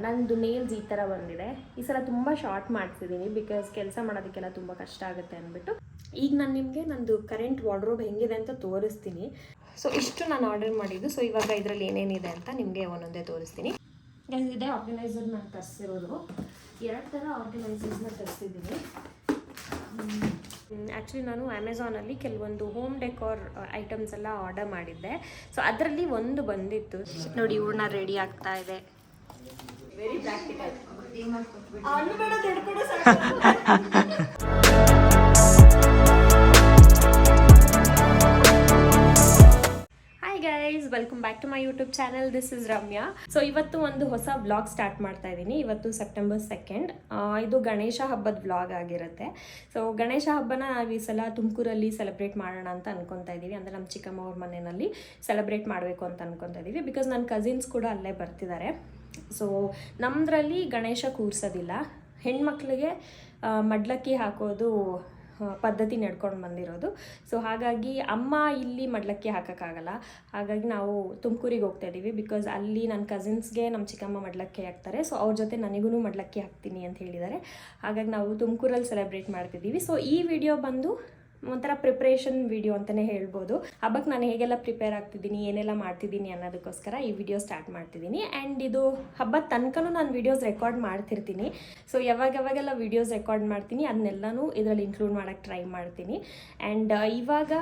ನಂದು ನೇಲ್ಸ್ ಈ ಥರ ಬಂದಿದೆ. ಈ ಸಲ ತುಂಬ ಶಾರ್ಟ್ ಮಾಡ್ತಿದ್ದೀನಿ ಬಿಕಾಸ್ ಕೆಲಸ ಮಾಡೋದಕ್ಕೆಲ್ಲ ತುಂಬ ಕಷ್ಟ ಆಗುತ್ತೆ ಅಂದ್ಬಿಟ್ಟು. ಈಗ ನಾನು ನಿಮಗೆ ನಂದು ಕರೆಂಟ್ ವಾರ್ಡ್ರೋಬ್ ಹೆಂಗಿದೆ ಅಂತ ತೋರಿಸ್ತೀನಿ. ಸೊ ಇಷ್ಟು ನಾನು ಆರ್ಡರ್ ಮಾಡಿದ್ದು. ಸೊ ಇವಾಗ ಇದರಲ್ಲಿ ಏನೇನಿದೆ ಅಂತ ನಿಮಗೆ ಒಂದೊಂದೇ ತೋರಿಸ್ತೀನಿ. ಇದೆ ಆರ್ಗನೈಸರ್ ನಾನು ತರಿಸಿರೋದು. 2 ಥರ ಆರ್ಗನೈಸರ್ಸ್ನ ತರಿಸಿದ್ದೀನಿ. ಆ್ಯಕ್ಚುಲಿ ನಾನು ಅಮೆಝಾನಲ್ಲಿ ಕೆಲವೊಂದು ಹೋಮ್ ಡೆಕೋರ್ ಐಟಮ್ಸ್ ಎಲ್ಲ ಆರ್ಡರ್ ಮಾಡಿದ್ದೆ. ಸೊ ಅದರಲ್ಲಿ ಒಂದು ಬಂದಿತ್ತು ನೋಡಿ. ಹೂರ್ಣ ರೆಡಿ ಆಗ್ತಾ ಇದೆ. Very practical. Hi guys, welcome back to my YouTube channel. This is Ramya. So ಇವತ್ತು ಒಂದು ಹೊಸ ವ್ಲಾಗ್ ಸ್ಟಾರ್ಟ್ ಮಾಡ್ತಾ ಇದ್ದೀನಿ. ಇವತ್ತು ಸೆಪ್ಟೆಂಬರ್ 2. ಇದು ಗಣೇಶ ಹಬ್ಬದ ವ್ಲಾಗ್ ಆಗಿರುತ್ತೆ. ಸೊ ಗಣೇಶ ಹಬ್ಬನ ನಾವು ಈ ಸಲ ತುಮಕೂರಲ್ಲಿ ಸೆಲೆಬ್ರೇಟ್ ಮಾಡೋಣ ಅಂತ ಅನ್ಕೊತಾ ಇದ್ದೀವಿ. ಅಂದರೆ ನಮ್ಮ ಚಿಕ್ಕಮ್ಮ ಅವ್ರ ಮನೆಯಲ್ಲಿ ಸೆಲೆಬ್ರೇಟ್ ಮಾಡಬೇಕು ಅಂತ ಅನ್ಕೊತಾ ಇದ್ದೀವಿ. ಬಿಕಾಸ್ ನನ್ನ ಕಸಿನ್ಸ್ ಕೂಡ ಅಲ್ಲೇ ಬರ್ತಿದ್ದಾರೆ. ಸೊ ನಮ್ಮದ್ರಲ್ಲಿ ಗಣೇಶ ಕೂರಿಸೋದಿಲ್ಲ. ಹೆಣ್ಮಕ್ಳಿಗೆ ಮಡ್ಲಕ್ಕಿ ಹಾಕೋದು ಪದ್ಧತಿ ನಡ್ಕೊಂಡು ಬಂದಿರೋದು. ಸೊ ಹಾಗಾಗಿ ಅಮ್ಮ ಇಲ್ಲಿ ಮಡ್ಲಕ್ಕಿ ಹಾಕೋಕ್ಕಾಗಲ್ಲ. ಹಾಗಾಗಿ ನಾವು ತುಮಕೂರಿಗೆ ಹೋಗ್ತಾ ಇದ್ದೀವಿ. ಬಿಕಾಸ್ ಅಲ್ಲಿ ನನ್ನ ಕಸಿನ್ಸ್ಗೆ ನಮ್ಮ ಚಿಕ್ಕಮ್ಮ ಮಡ್ಲಕ್ಕಿ ಹಾಕ್ತಾರೆ. ಸೊ ಅವ್ರ ಜೊತೆ ನನಗೂ ಮಡ್ಲಕ್ಕಿ ಹಾಕ್ತೀನಿ ಅಂತ ಹೇಳಿದ್ದಾರೆ. ಹಾಗಾಗಿ ನಾವು ತುಮಕೂರಲ್ಲಿ ಸೆಲೆಬ್ರೇಟ್ ಮಾಡ್ತಿದ್ದೀವಿ. ಸೊ ಈ ವಿಡಿಯೋ ಬಂದು ಒಂಥರ ಪ್ರಿಪ್ರೇಷನ್ ವಿಡಿಯೋ ಅಂತಲೇ ಹೇಳ್ಬೋದು. ಹಬ್ಬಕ್ಕೆ ನಾನು ಹೇಗೆಲ್ಲ ಪ್ರಿಪೇರ್ ಆಗ್ತಿದ್ದೀನಿ, ಏನೆಲ್ಲ ಮಾಡ್ತಿದ್ದೀನಿ ಅನ್ನೋದಕ್ಕೋಸ್ಕರ ಈ ವಿಡಿಯೋ ಸ್ಟಾರ್ಟ್ ಮಾಡ್ತಿದ್ದೀನಿ. ಆ್ಯಂಡ್ ಇದು ಹಬ್ಬದ ತನಕನೂ ನಾನು ವೀಡಿಯೋಸ್ ರೆಕಾರ್ಡ್ ಮಾಡ್ತಿರ್ತೀನಿ. ಸೊ ಯಾವಾಗೆಲ್ಲ ವೀಡಿಯೋಸ್ ರೆಕಾರ್ಡ್ ಮಾಡ್ತೀನಿ ಅದನ್ನೆಲ್ಲನೂ ಇದರಲ್ಲಿ ಇನ್ಕ್ಲೂಡ್ ಮಾಡೋಕ್ಕೆ ಟ್ರೈ ಮಾಡ್ತೀನಿ. ಆ್ಯಂಡ್ ಇವಾಗ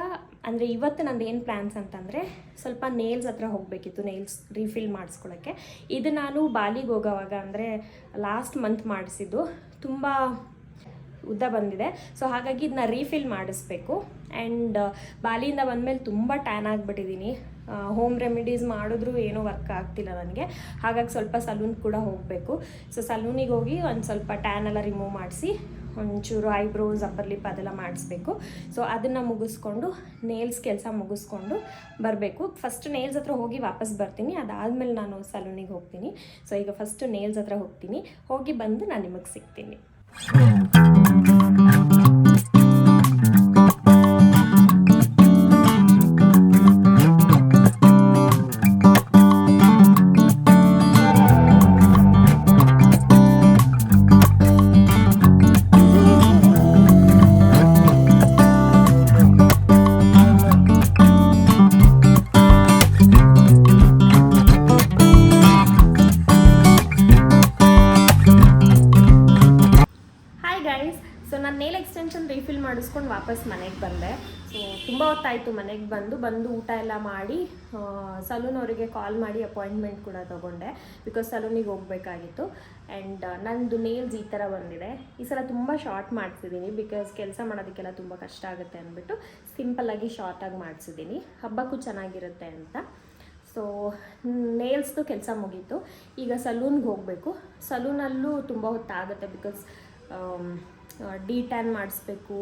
ಅಂದರೆ ಇವತ್ತು ನಂದು ಏನು ಪ್ಲ್ಯಾನ್ಸ್ ಅಂತಂದರೆ ಸ್ವಲ್ಪ ನೇಲ್ಸ್ ಹತ್ರ ಹೋಗಬೇಕಿತ್ತು, ನೇಲ್ಸ್ ರೀಫಿಲ್ ಮಾಡಿಸ್ಕೊಳ್ಳೋಕ್ಕೆ. ಇದು ನಾನು ಬಾಲಿಗೆ ಹೋಗೋವಾಗ ಅಂದರೆ ಲಾಸ್ಟ್ ಮಂತ್ ಮಾಡಿಸಿದ್ದು, ತುಂಬ ಉದ್ದ ಬಂದಿದೆ. ಸೊ ಹಾಗಾಗಿ ಇದನ್ನ ರೀಫಿಲ್ ಮಾಡಿಸ್ಬೇಕು. ಆ್ಯಂಡ್ ಬಾಲಿಯಿಂದ ಬಂದಮೇಲೆ ತುಂಬ ಟ್ಯಾನ್ ಆಗಿಬಿಟ್ಟಿದ್ದೀನಿ. ಹೋಮ್ ರೆಮಿಡೀಸ್ ಮಾಡಿದ್ರೂ ಏನೂ ವರ್ಕ್ ಆಗ್ತಿಲ್ಲ ನನಗೆ. ಹಾಗಾಗಿ ಸ್ವಲ್ಪ ಸಲೂನ್ ಕೂಡ ಹೋಗಬೇಕು. ಸೊ ಸಲೂನಿಗೆ ಹೋಗಿ ಒಂದು ಸ್ವಲ್ಪ ಟ್ಯಾನ್ ಎಲ್ಲ ರಿಮೂವ್ ಮಾಡಿಸಿ ಒಂಚೂರು ಐಬ್ರೋಸ್, ಅಪ್ಪರ್ ಲಿಪ್ ಅದೆಲ್ಲ ಮಾಡಿಸ್ಬೇಕು. ಸೊ ಅದನ್ನು ಮುಗಿಸ್ಕೊಂಡು ನೇಲ್ಸ್ ಕೆಲಸ ಮುಗಿಸ್ಕೊಂಡು ಬರಬೇಕು. ಫಸ್ಟ್ ನೇಲ್ಸ್ ಹತ್ರ ಹೋಗಿ ವಾಪಸ್ ಬರ್ತೀನಿ. ಅದಾದಮೇಲೆ ನಾನು ಸಲೂನಿಗೆ ಹೋಗ್ತೀನಿ. ಸೊ ಈಗ ಫಸ್ಟು ನೇಲ್ಸ್ ಹತ್ರ ಹೋಗ್ತೀನಿ. ಹೋಗಿ ಬಂದು ನಾನು ನಿಮಗೆ ಸಿಗ್ತೀನಿ. ಸೊ ನಾನು ನೇಲ್ ಎಕ್ಸ್ಟೆನ್ಷನ್ ರೀಫಿಲ್ ಮಾಡಿಸ್ಕೊಂಡು ವಾಪಸ್ ಮನೆಗೆ ಬಂದೆ. ಸೊ ತುಂಬ ಹೊತ್ತಾಯಿತು ಮನೆಗೆ ಬಂದು ಊಟ ಎಲ್ಲ ಮಾಡಿ ಸಲೂನ್ ಅವರಿಗೆ ಕಾಲ್ ಮಾಡಿ ಅಪಾಯಿಂಟ್ಮೆಂಟ್ ಕೂಡ ತೊಗೊಂಡೆ. ಬಿಕಾಸ್ ಸಲೂನಿಗೆ ಹೋಗಬೇಕಾಗಿತ್ತು. ಆ್ಯಂಡ್ ನಂದು ನೇಲ್ಸ್ ಈ ಥರ ಬಂದಿದೆ. ಈ ಸಲ ತುಂಬ ಶಾರ್ಟ್ ಮಾಡಿಸಿದ್ದೀನಿ ಬಿಕಾಸ್ ಕೆಲಸ ಮಾಡೋದಕ್ಕೆಲ್ಲ ತುಂಬ ಕಷ್ಟ ಆಗುತ್ತೆ ಅಂದ್ಬಿಟ್ಟು ಸಿಂಪಲ್ಲಾಗಿ ಶಾರ್ಟಾಗಿ ಮಾಡಿಸಿದ್ದೀನಿ. ಹಬ್ಬಕ್ಕೂ ಚೆನ್ನಾಗಿರುತ್ತೆ ಅಂತ. ಸೊ ನೇಲ್ಸ್ದು ಕೆಲಸ ಮುಗೀತು. ಈಗ ಸಲೂನ್ಗೆ ಹೋಗಬೇಕು. ಸಲೂನಲ್ಲೂ ತುಂಬ ಹೊತ್ತಾಗುತ್ತೆ ಬಿಕಾಸ್ ಡಿಟ್ಯಾನ್ ಮಾಡಿಸ್ಬೇಕು,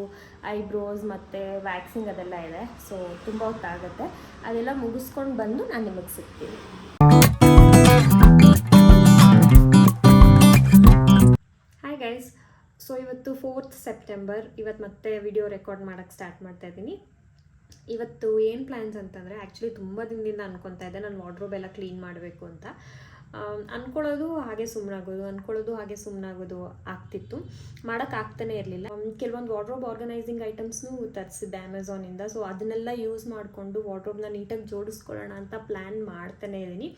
ಐಬ್ರೋಸ್ ಮತ್ತು ವ್ಯಾಕ್ಸಿಂಗ್ ಅದೆಲ್ಲ ಇದೆ. ಸೊ ತುಂಬ ಹೊತ್ತಾಗುತ್ತೆ. ಅದೆಲ್ಲ ಮುಗಿಸ್ಕೊಂಡು ಬಂದು ನಾನು ನಿಮಗೆ ಸಿಗ್ತೀನಿ. ಹಾಯ್ ಗೈಸ್, ಸೊ ಇವತ್ತು 4th ಸೆಪ್ಟೆಂಬರ್. ಇವತ್ತು ಮತ್ತೆ ವಿಡಿಯೋ ರೆಕಾರ್ಡ್ ಮಾಡೋಕ್ಕೆ ಸ್ಟಾರ್ಟ್ ಮಾಡ್ತಾಯಿದ್ದೀನಿ. ಇವತ್ತು ಏನು ಪ್ಲ್ಯಾನ್ಸ್ ಅಂತಂದರೆ, ಆ್ಯಕ್ಚುಲಿ ತುಂಬ ದಿನದಿಂದ ಅನ್ಕೊತಾ ಇದ್ದೆ ನಾನು ವಾರ್ಡ್ರೋಬ್ ಎಲ್ಲ ಕ್ಲೀನ್ ಮಾಡಬೇಕು ಅಂತ. ಅಂದ್ಕೊಳ್ಳೋದು ಹಾಗೆ ಸುಮ್ಮನಾಗೋದು ಆಗ್ತಿತ್ತು. ಮಾಡೋಕ್ಕಾಗ್ತಾನೆ ಇರಲಿಲ್ಲ. ಕೆಲವೊಂದು ವಾರ್ಡ್ರೋಬ್ ಆರ್ಗನೈಸಿಂಗ್ ಐಟಮ್ಸ್ನೂ ತರಿಸಿದ್ದೆ ಅಮೆಝಾನಿಂದ. ಸೊ ಅದನ್ನೆಲ್ಲ ಯೂಸ್ ಮಾಡಿಕೊಂಡು ವಾರ್ಡ್ರೋಬ್ನ ನೀಟಾಗಿ ಜೋಡಿಸ್ಕೊಳ್ಳೋಣ ಅಂತ ಪ್ಲ್ಯಾನ್ ಮಾಡ್ತಾನೆ ಇದ್ದೀನಿ.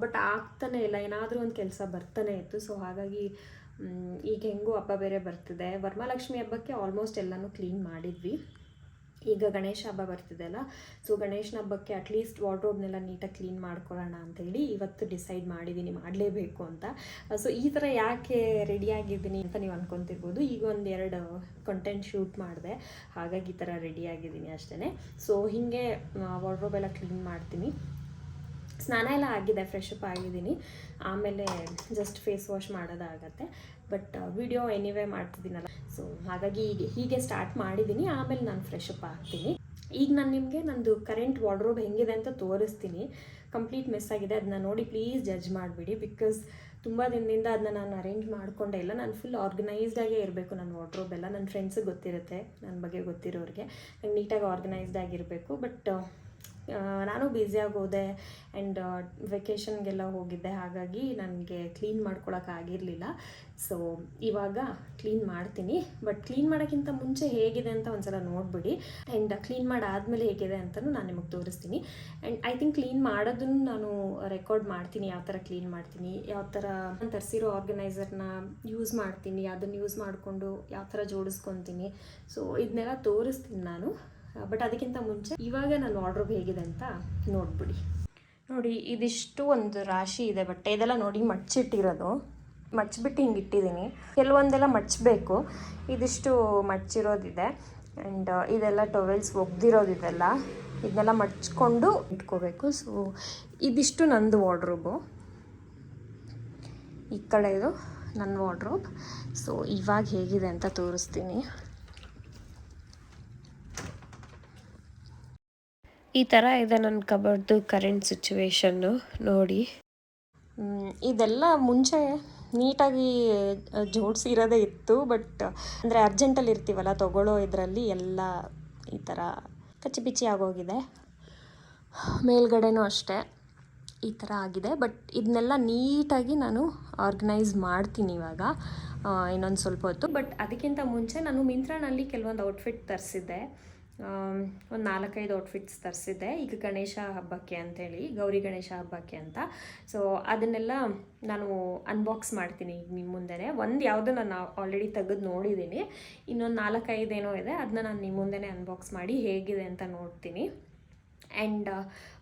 ಬಟ್ ಆಗ್ತಾನೆ ಇಲ್ಲ. ಏನಾದರೂ ಒಂದು ಕೆಲಸ ಬರ್ತಾನೆ ಇತ್ತು. ಸೊ ಹಾಗಾಗಿ ಈಗ ಹೆಂಗೂ ಹಬ್ಬ ಬೇರೆ ಬರ್ತಿದೆ. ವರಮಹಾಲಕ್ಷ್ಮಿ ಹಬ್ಬಕ್ಕೆ ಆಲ್ಮೋಸ್ಟ್ ಎಲ್ಲನೂ ಕ್ಲೀನ್ ಮಾಡಿದ್ವಿ. ಈಗ ಗಣೇಶ ಹಬ್ಬ ಬರ್ತಿದೆಯಲ್ಲ, ಸೊ ಗಣೇಶನ ಹಬ್ಬಕ್ಕೆ ಅಟ್ಲೀಸ್ಟ್ ವಾರ್ಡ್ರೋಬ್ನೆಲ್ಲ ನೀಟಾಗಿ ಕ್ಲೀನ್ ಮಾಡ್ಕೊಳ್ಳೋಣ ಅಂಥೇಳಿ ಇವತ್ತು ಡಿಸೈಡ್ ಮಾಡಿದ್ದೀನಿ, ಮಾಡಲೇಬೇಕು ಅಂತ. ಸೊ ಈ ಥರ ಯಾಕೆ ರೆಡಿಯಾಗಿದ್ದೀನಿ ಅಂತ ನೀವು ಅನ್ಕೊತಿರ್ಬೋದು. ಈಗ 1-2 ಕಂಟೆಂಟ್ ಶೂಟ್ ಮಾಡಿದೆ, ಹಾಗಾಗಿ ಈ ಥರ ರೆಡಿಯಾಗಿದ್ದೀನಿ ಅಷ್ಟೇ. ಸೊ ಹೀಗೆ ವಾರ್ಡ್ರೋಬ್ ಎಲ್ಲ ಕ್ಲೀನ್ ಮಾಡ್ತೀನಿ. ಸ್ನಾನ ಎಲ್ಲ ಆಗಿದೆ, ಫ್ರೆಶ್ ಅಪ್ ಆಗಿದ್ದೀನಿ. ಆಮೇಲೆ ಜಸ್ಟ್ ಫೇಸ್ ವಾಶ್ ಮಾಡೋದಾಗತ್ತೆ. ಬಟ್ ವಿಡಿಯೋ ಎನಿವೇ ಮಾಡ್ತಿದ್ದೀನಲ್ಲ, ಸೊ ಹಾಗಾಗಿ ಹೀಗೆ ಸ್ಟಾರ್ಟ್ ಮಾಡಿದ್ದೀನಿ. ಆಮೇಲೆ ನಾನು ಫ್ರೆಶ್ ಅಪ್ ಆಗ್ತೀನಿ. ಈಗ ನಾನು ನಿಮಗೆ ನಂದು ಕರೆಂಟ್ ವಾರ್ಡ್ರೋಬ್ ಹೆಂಗಿದೆ ಅಂತ ತೋರಿಸ್ತೀನಿ. ಕಂಪ್ಲೀಟ್ ಮಿಸ್ ಆಗಿದೆ, ಅದನ್ನ ನೋಡಿ ಪ್ಲೀಸ್ ಜಡ್ಜ್ ಮಾಡಿಬಿಡಿ. ಬಿಕಾಸ್ ತುಂಬ ದಿನದಿಂದ ಅದನ್ನ ನಾನು ಅರೇಂಜ್ ಮಾಡ್ಕೊಂಡೇ ಇಲ್ಲ. ನಾನು ಫುಲ್ ಆರ್ಗನೈಸ್ಡಾಗೇ ಇರಬೇಕು. ನನ್ನ ವಾರ್ಡ್ರೋಬ್ ಎಲ್ಲ ನನ್ನ ಫ್ರೆಂಡ್ಸಿಗೆ ಗೊತ್ತಿರುತ್ತೆ, ನನ್ನ ಬಗ್ಗೆ ಗೊತ್ತಿರೋರಿಗೆ. ನಂಗೆ ನೀಟಾಗಿ ಆರ್ಗನೈಸ್ಡ್ ಆಗಿರಬೇಕು. ಬಟ್ ನಾನು ಬ್ಯುಸಿಯಾಗಿ ಹೋದೆ ಆ್ಯಂಡ್ ವೆಕೇಷನ್ಗೆಲ್ಲ ಹೋಗಿದ್ದೆ, ಹಾಗಾಗಿ ನನಗೆ ಕ್ಲೀನ್ ಮಾಡ್ಕೊಳಕ್ಕಾಗಿರಲಿಲ್ಲ. ಸೊ ಇವಾಗ ಕ್ಲೀನ್ ಮಾಡ್ತೀನಿ. ಬಟ್ ಕ್ಲೀನ್ ಮಾಡೋಕ್ಕಿಂತ ಮುಂಚೆ ಹೇಗಿದೆ ಅಂತ ಒಂದ್ಸಲ ನೋಡಿಬಿಡಿ. ಆ್ಯಂಡ್ ಕ್ಲೀನ್ ಮಾಡಾದಮೇಲೆ ಹೇಗಿದೆ ಅಂತಲೂ ನಾನು ನಿಮಗೆ ತೋರಿಸ್ತೀನಿ. ಆ್ಯಂಡ್ ಐ ಥಿಂಕ್ ಕ್ಲೀನ್ ಮಾಡೋದನ್ನು ನಾನು ರೆಕಾರ್ಡ್ ಮಾಡ್ತೀನಿ, ಯಾವ ಥರ ಕ್ಲೀನ್ ಮಾಡ್ತೀನಿ, ಯಾವ ಥರ ನಾನು ತರಿಸಿರೋ ಆರ್ಗನೈಸರ್ನ ಯೂಸ್ ಮಾಡ್ತೀನಿ, ಅದನ್ನು ಯೂಸ್ ಮಾಡಿಕೊಂಡು ಯಾವ ಥರ ಜೋಡಿಸ್ಕೊತೀನಿ. ಸೊ ಇದನ್ನೆಲ್ಲ ತೋರಿಸ್ತೀನಿ ನಾನು. ಬಟ್ ಅದಕ್ಕಿಂತ ಮುಂಚೆ ಇವಾಗ ನನ್ನ ವಾರ್ಡ್ರೋಬ್ ಹೇಗಿದೆ ಅಂತ ನೋಡ್ಬಿಡಿ. ನೋಡಿ, ಇದಿಷ್ಟು ಒಂದು ರಾಶಿ ಇದೆ ಬಟ್ಟೆ. ಇದೆಲ್ಲ ನೋಡಿ ಮಡ್ಚಿಟ್ಟಿರೋದು, ಮಡ್ಚಿಬಿಟ್ಟು ಹಿಂಗೆ ಇಟ್ಟಿದ್ದೀನಿ. ಕೆಲವೊಂದೆಲ್ಲ ಮಡ್ಚಬೇಕು, ಇದಿಷ್ಟು ಮಡ್ಚಿರೋದಿದೆ. ಆ್ಯಂಡ್ ಇದೆಲ್ಲ ಟವೆಲ್ಸ್ ಒಗ್ದಿರೋದಿದೆಲ್ಲ, ಇದನ್ನೆಲ್ಲ ಮಡ್ಚ್ಕೊಂಡು ಇಟ್ಕೋಬೇಕು. ಸೊ ಇದಿಷ್ಟು ನಂದು ವಾರ್ಡ್ರೋಬು, ಈ ಕಡೆ ಇದು ನನ್ನ ವಾರ್ಡ್ರೋಬ್. ಸೊ ಇವಾಗ ಹೇಗಿದೆ ಅಂತ ತೋರಿಸ್ತೀನಿ. ಈ ಥರ ಇದೆ ನನ್ನ ಕಬರ್ಡ್ದು ಕರೆಂಟ್ ಸಿಚುವೇಶನ್ನು ನೋಡಿ. ಇದೆಲ್ಲ ಮುಂಚೆ ನೀಟಾಗಿ ಜೋಡಿಸಿರೋದೇ ಇತ್ತು, ಬಟ್ ಅಂದರೆ ಅರ್ಜೆಂಟಲ್ಲಿ ಇರ್ತೀವಲ್ಲ ತೊಗೊಳ್ಳೋ ಇದರಲ್ಲಿ ಎಲ್ಲ ಈ ಥರ ಕಚ್ಚಿಪಿಚ್ಚಿ ಆಗೋಗಿದೆ. ಮೇಲ್ಗಡೆನೂ ಅಷ್ಟೇ ಈ ಥರ ಆಗಿದೆ. ಬಟ್ ಇದನ್ನೆಲ್ಲ ನೀಟಾಗಿ ನಾನು ಆರ್ಗನೈಸ್ ಮಾಡ್ತೀನಿ ಇವಾಗ ಇನ್ನೊಂದು ಸ್ವಲ್ಪ ಹೊತ್ತು. ಬಟ್ ಅದಕ್ಕಿಂತ ಮುಂಚೆ ನಾನು ಮಿಂತ್ರಾನಲ್ಲಿ ಕೆಲವೊಂದು ಔಟ್ಫಿಟ್ ತರಿಸಿದ್ದೆ, ಒಂದು 4-5 ಔಟ್ಫಿಟ್ಸ್ ತರಿಸಿದ್ದೆ ಈಗ ಗಣೇಶ ಹಬ್ಬಕ್ಕೆ ಅಂಥೇಳಿ, ಗೌರಿ ಗಣೇಶ ಹಬ್ಬಕ್ಕೆ ಅಂತ. ಸೊ ಅದನ್ನೆಲ್ಲ ನಾನು ಅನ್ಬಾಕ್ಸ್ ಮಾಡ್ತೀನಿ ಈಗ ನಿಮ್ಮ ಮುಂದೆನೇ. ಒಂದು ಯಾವುದೋ ನಾನು ಆಲ್ರೆಡಿ ತೆಗೆದು ನೋಡಿದ್ದೀನಿ, ಇನ್ನೊಂದು 4-5 ಏನೋ ಇದೆ, ಅದನ್ನ ನಾನು ನಿಮ್ಮ ಮುಂದೆನೇ ಅನ್ಬಾಕ್ಸ್ ಮಾಡಿ ಹೇಗಿದೆ ಅಂತ ನೋಡ್ತೀನಿ. ಆ್ಯಂಡ್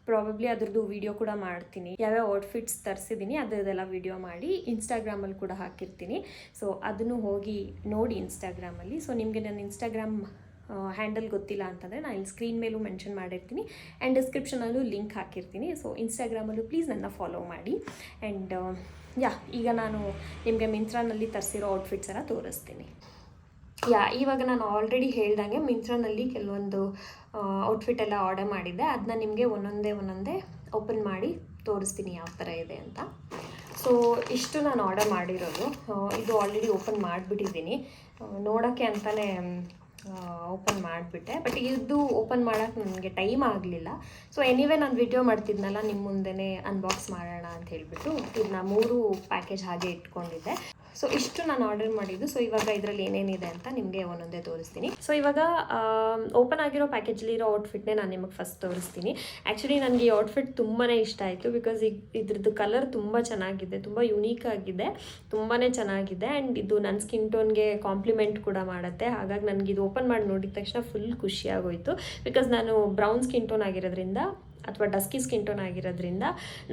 ಪ್ರಾಬಬ್ಲಿ ಅದ್ರದ್ದು ವಿಡಿಯೋ ಕೂಡ ಮಾಡ್ತೀನಿ, ಯಾವ್ಯಾವ ಔಟ್ಫಿಟ್ಸ್ ತರಿಸಿದ್ದೀನಿ ಅದರದೆಲ್ಲ ವಿಡಿಯೋ ಮಾಡಿ ಇನ್ಸ್ಟಾಗ್ರಾಮಲ್ಲಿ ಕೂಡ ಹಾಕಿರ್ತೀನಿ. ಸೊ ಅದನ್ನು ಹೋಗಿ ನೋಡಿ ಇನ್ಸ್ಟಾಗ್ರಾಮಲ್ಲಿ. ಸೊ ನಿಮಗೆ ನನ್ನ ಇನ್ಸ್ಟಾಗ್ರಾಮ್ ಹ್ಯಾಂಡಲ್ ಗೊತ್ತಿಲ್ಲ ಅಂತಂದರೆ ನಾನು ಇಲ್ಲಿ ಸ್ಕ್ರೀನ್ ಮೇಲೂ ಮೆನ್ಷನ್ ಮಾಡಿರ್ತೀನಿ ಆ್ಯಂಡ್ ಡಿಸ್ಕ್ರಿಪ್ಷನಲ್ಲೂ ಲಿಂಕ್ ಹಾಕಿರ್ತೀನಿ. ಸೊ ಇನ್ಸ್ಟಾಗ್ರಾಮಲ್ಲೂ ಪ್ಲೀಸ್ ನನ್ನ ಫಾಲೋ ಮಾಡಿ. ಆ್ಯಂಡ್ ಈಗ ನಾನು ನಿಮಗೆ ಮಿಂತ್ರಾನಲ್ಲಿ ತರಿಸಿರೋ ಔಟ್ಫಿಟ್ಸ್ ಎಲ್ಲ ತೋರಿಸ್ತೀನಿ. ಇವಾಗ ನಾನು ಆಲ್ರೆಡಿ ಹೇಳ್ದಂಗೆ ಮಿಂತ್ರಾನಲ್ಲಿ ಕೆಲವೊಂದು ಔಟ್ಫಿಟ್ ಎಲ್ಲ ಆರ್ಡರ್ ಮಾಡಿದ್ದೆ, ಅದನ್ನ ನಿಮಗೆ ಒಂದೊಂದೇ ಓಪನ್ ಮಾಡಿ ತೋರಿಸ್ತೀನಿ ಯಾವ ಥರ ಇದೆ ಅಂತ. ಸೊ ಇಷ್ಟು ನಾನು ಆರ್ಡರ್ ಮಾಡಿರೋದು. ಇದು ಆಲ್ರೆಡಿ ಓಪನ್ ಮಾಡಿಬಿಟ್ಟಿದ್ದೀನಿ, ನೋಡೋಕ್ಕೆ ಅಂತಲೇ ಓಪನ್ ಮಾಡಿಬಿಟ್ಟೆ. ಬಟ್ ಇದು ಓಪನ್ ಮಾಡೋಕ್ಕೆ ನನಗೆ ಟೈಮ್ ಆಗಲಿಲ್ಲ. ಸೊ ಎನಿವೇ ನಾನು ವಿಡಿಯೋ ಮಾಡ್ತಿದ್ನಲ್ಲ ನಿಮ್ಮ ಮುಂದೆನೇ ಅನ್ಬಾಕ್ಸ್ ಮಾಡೋಣ ಅಂತ ಹೇಳಿಬಿಟ್ಟು ಇದನ್ನ 3 ಪ್ಯಾಕೇಜ್ ಹಾಗೆ ಇಟ್ಕೊಂಡಿದ್ದೆ. ಸೊ ಇಷ್ಟು ನಾನು ಆರ್ಡರ್ ಮಾಡಿದ್ದು. ಸೊ ಇವಾಗ ಇದರಲ್ಲಿ ಏನೇನಿದೆ ಅಂತ ನಿಮಗೆ ಒಂದೊಂದೇ ತೋರಿಸ್ತೀನಿ. ಸೊ ಇವಾಗ ಓಪನ್ ಆಗಿರೋ ಪ್ಯಾಕೇಜಲ್ಲಿರೋ ಔಟ್ಫಿಟ್ನೇ ನಾನು ನಿಮಗೆ ಫಸ್ಟ್ ತೋರಿಸ್ತೀನಿ. ಆ್ಯಕ್ಚುಲಿ ನನಗೆ ಈ ಔಟ್ಫಿಟ್ ತುಂಬಾ ಇಷ್ಟ ಆಯಿತು, ಬಿಕಾಸ್ ಇದ್ರದ್ದು ಕಲರ್ ತುಂಬ ಚೆನ್ನಾಗಿದೆ, ತುಂಬ ಯುನೀಕ್ ಆಗಿದೆ, ತುಂಬಾ ಚೆನ್ನಾಗಿದೆ. ಆ್ಯಂಡ್ ಇದು ನನ್ನ ಸ್ಕಿನ್ ಟೋನ್ಗೆ ಕಾಂಪ್ಲಿಮೆಂಟ್ ಕೂಡ ಮಾಡುತ್ತೆ. ಹಾಗಾಗಿ ನನಗೆ ಇದು ಓಪನ್ ಮಾಡಿ ನೋಡಿದ ತಕ್ಷಣ ಫುಲ್ ಖುಷಿಯಾಗೋಯಿತು. ಬಿಕಾಸ್ ನಾನು ಬ್ರೌನ್ ಸ್ಕಿನ್ ಟೋನ್ ಆಗಿರೋದ್ರಿಂದ ಅಥವಾ ಡಸ್ಕಿ ಸ್ಕಿನ್ ಟೋನ್ ಆಗಿರೋದ್ರಿಂದ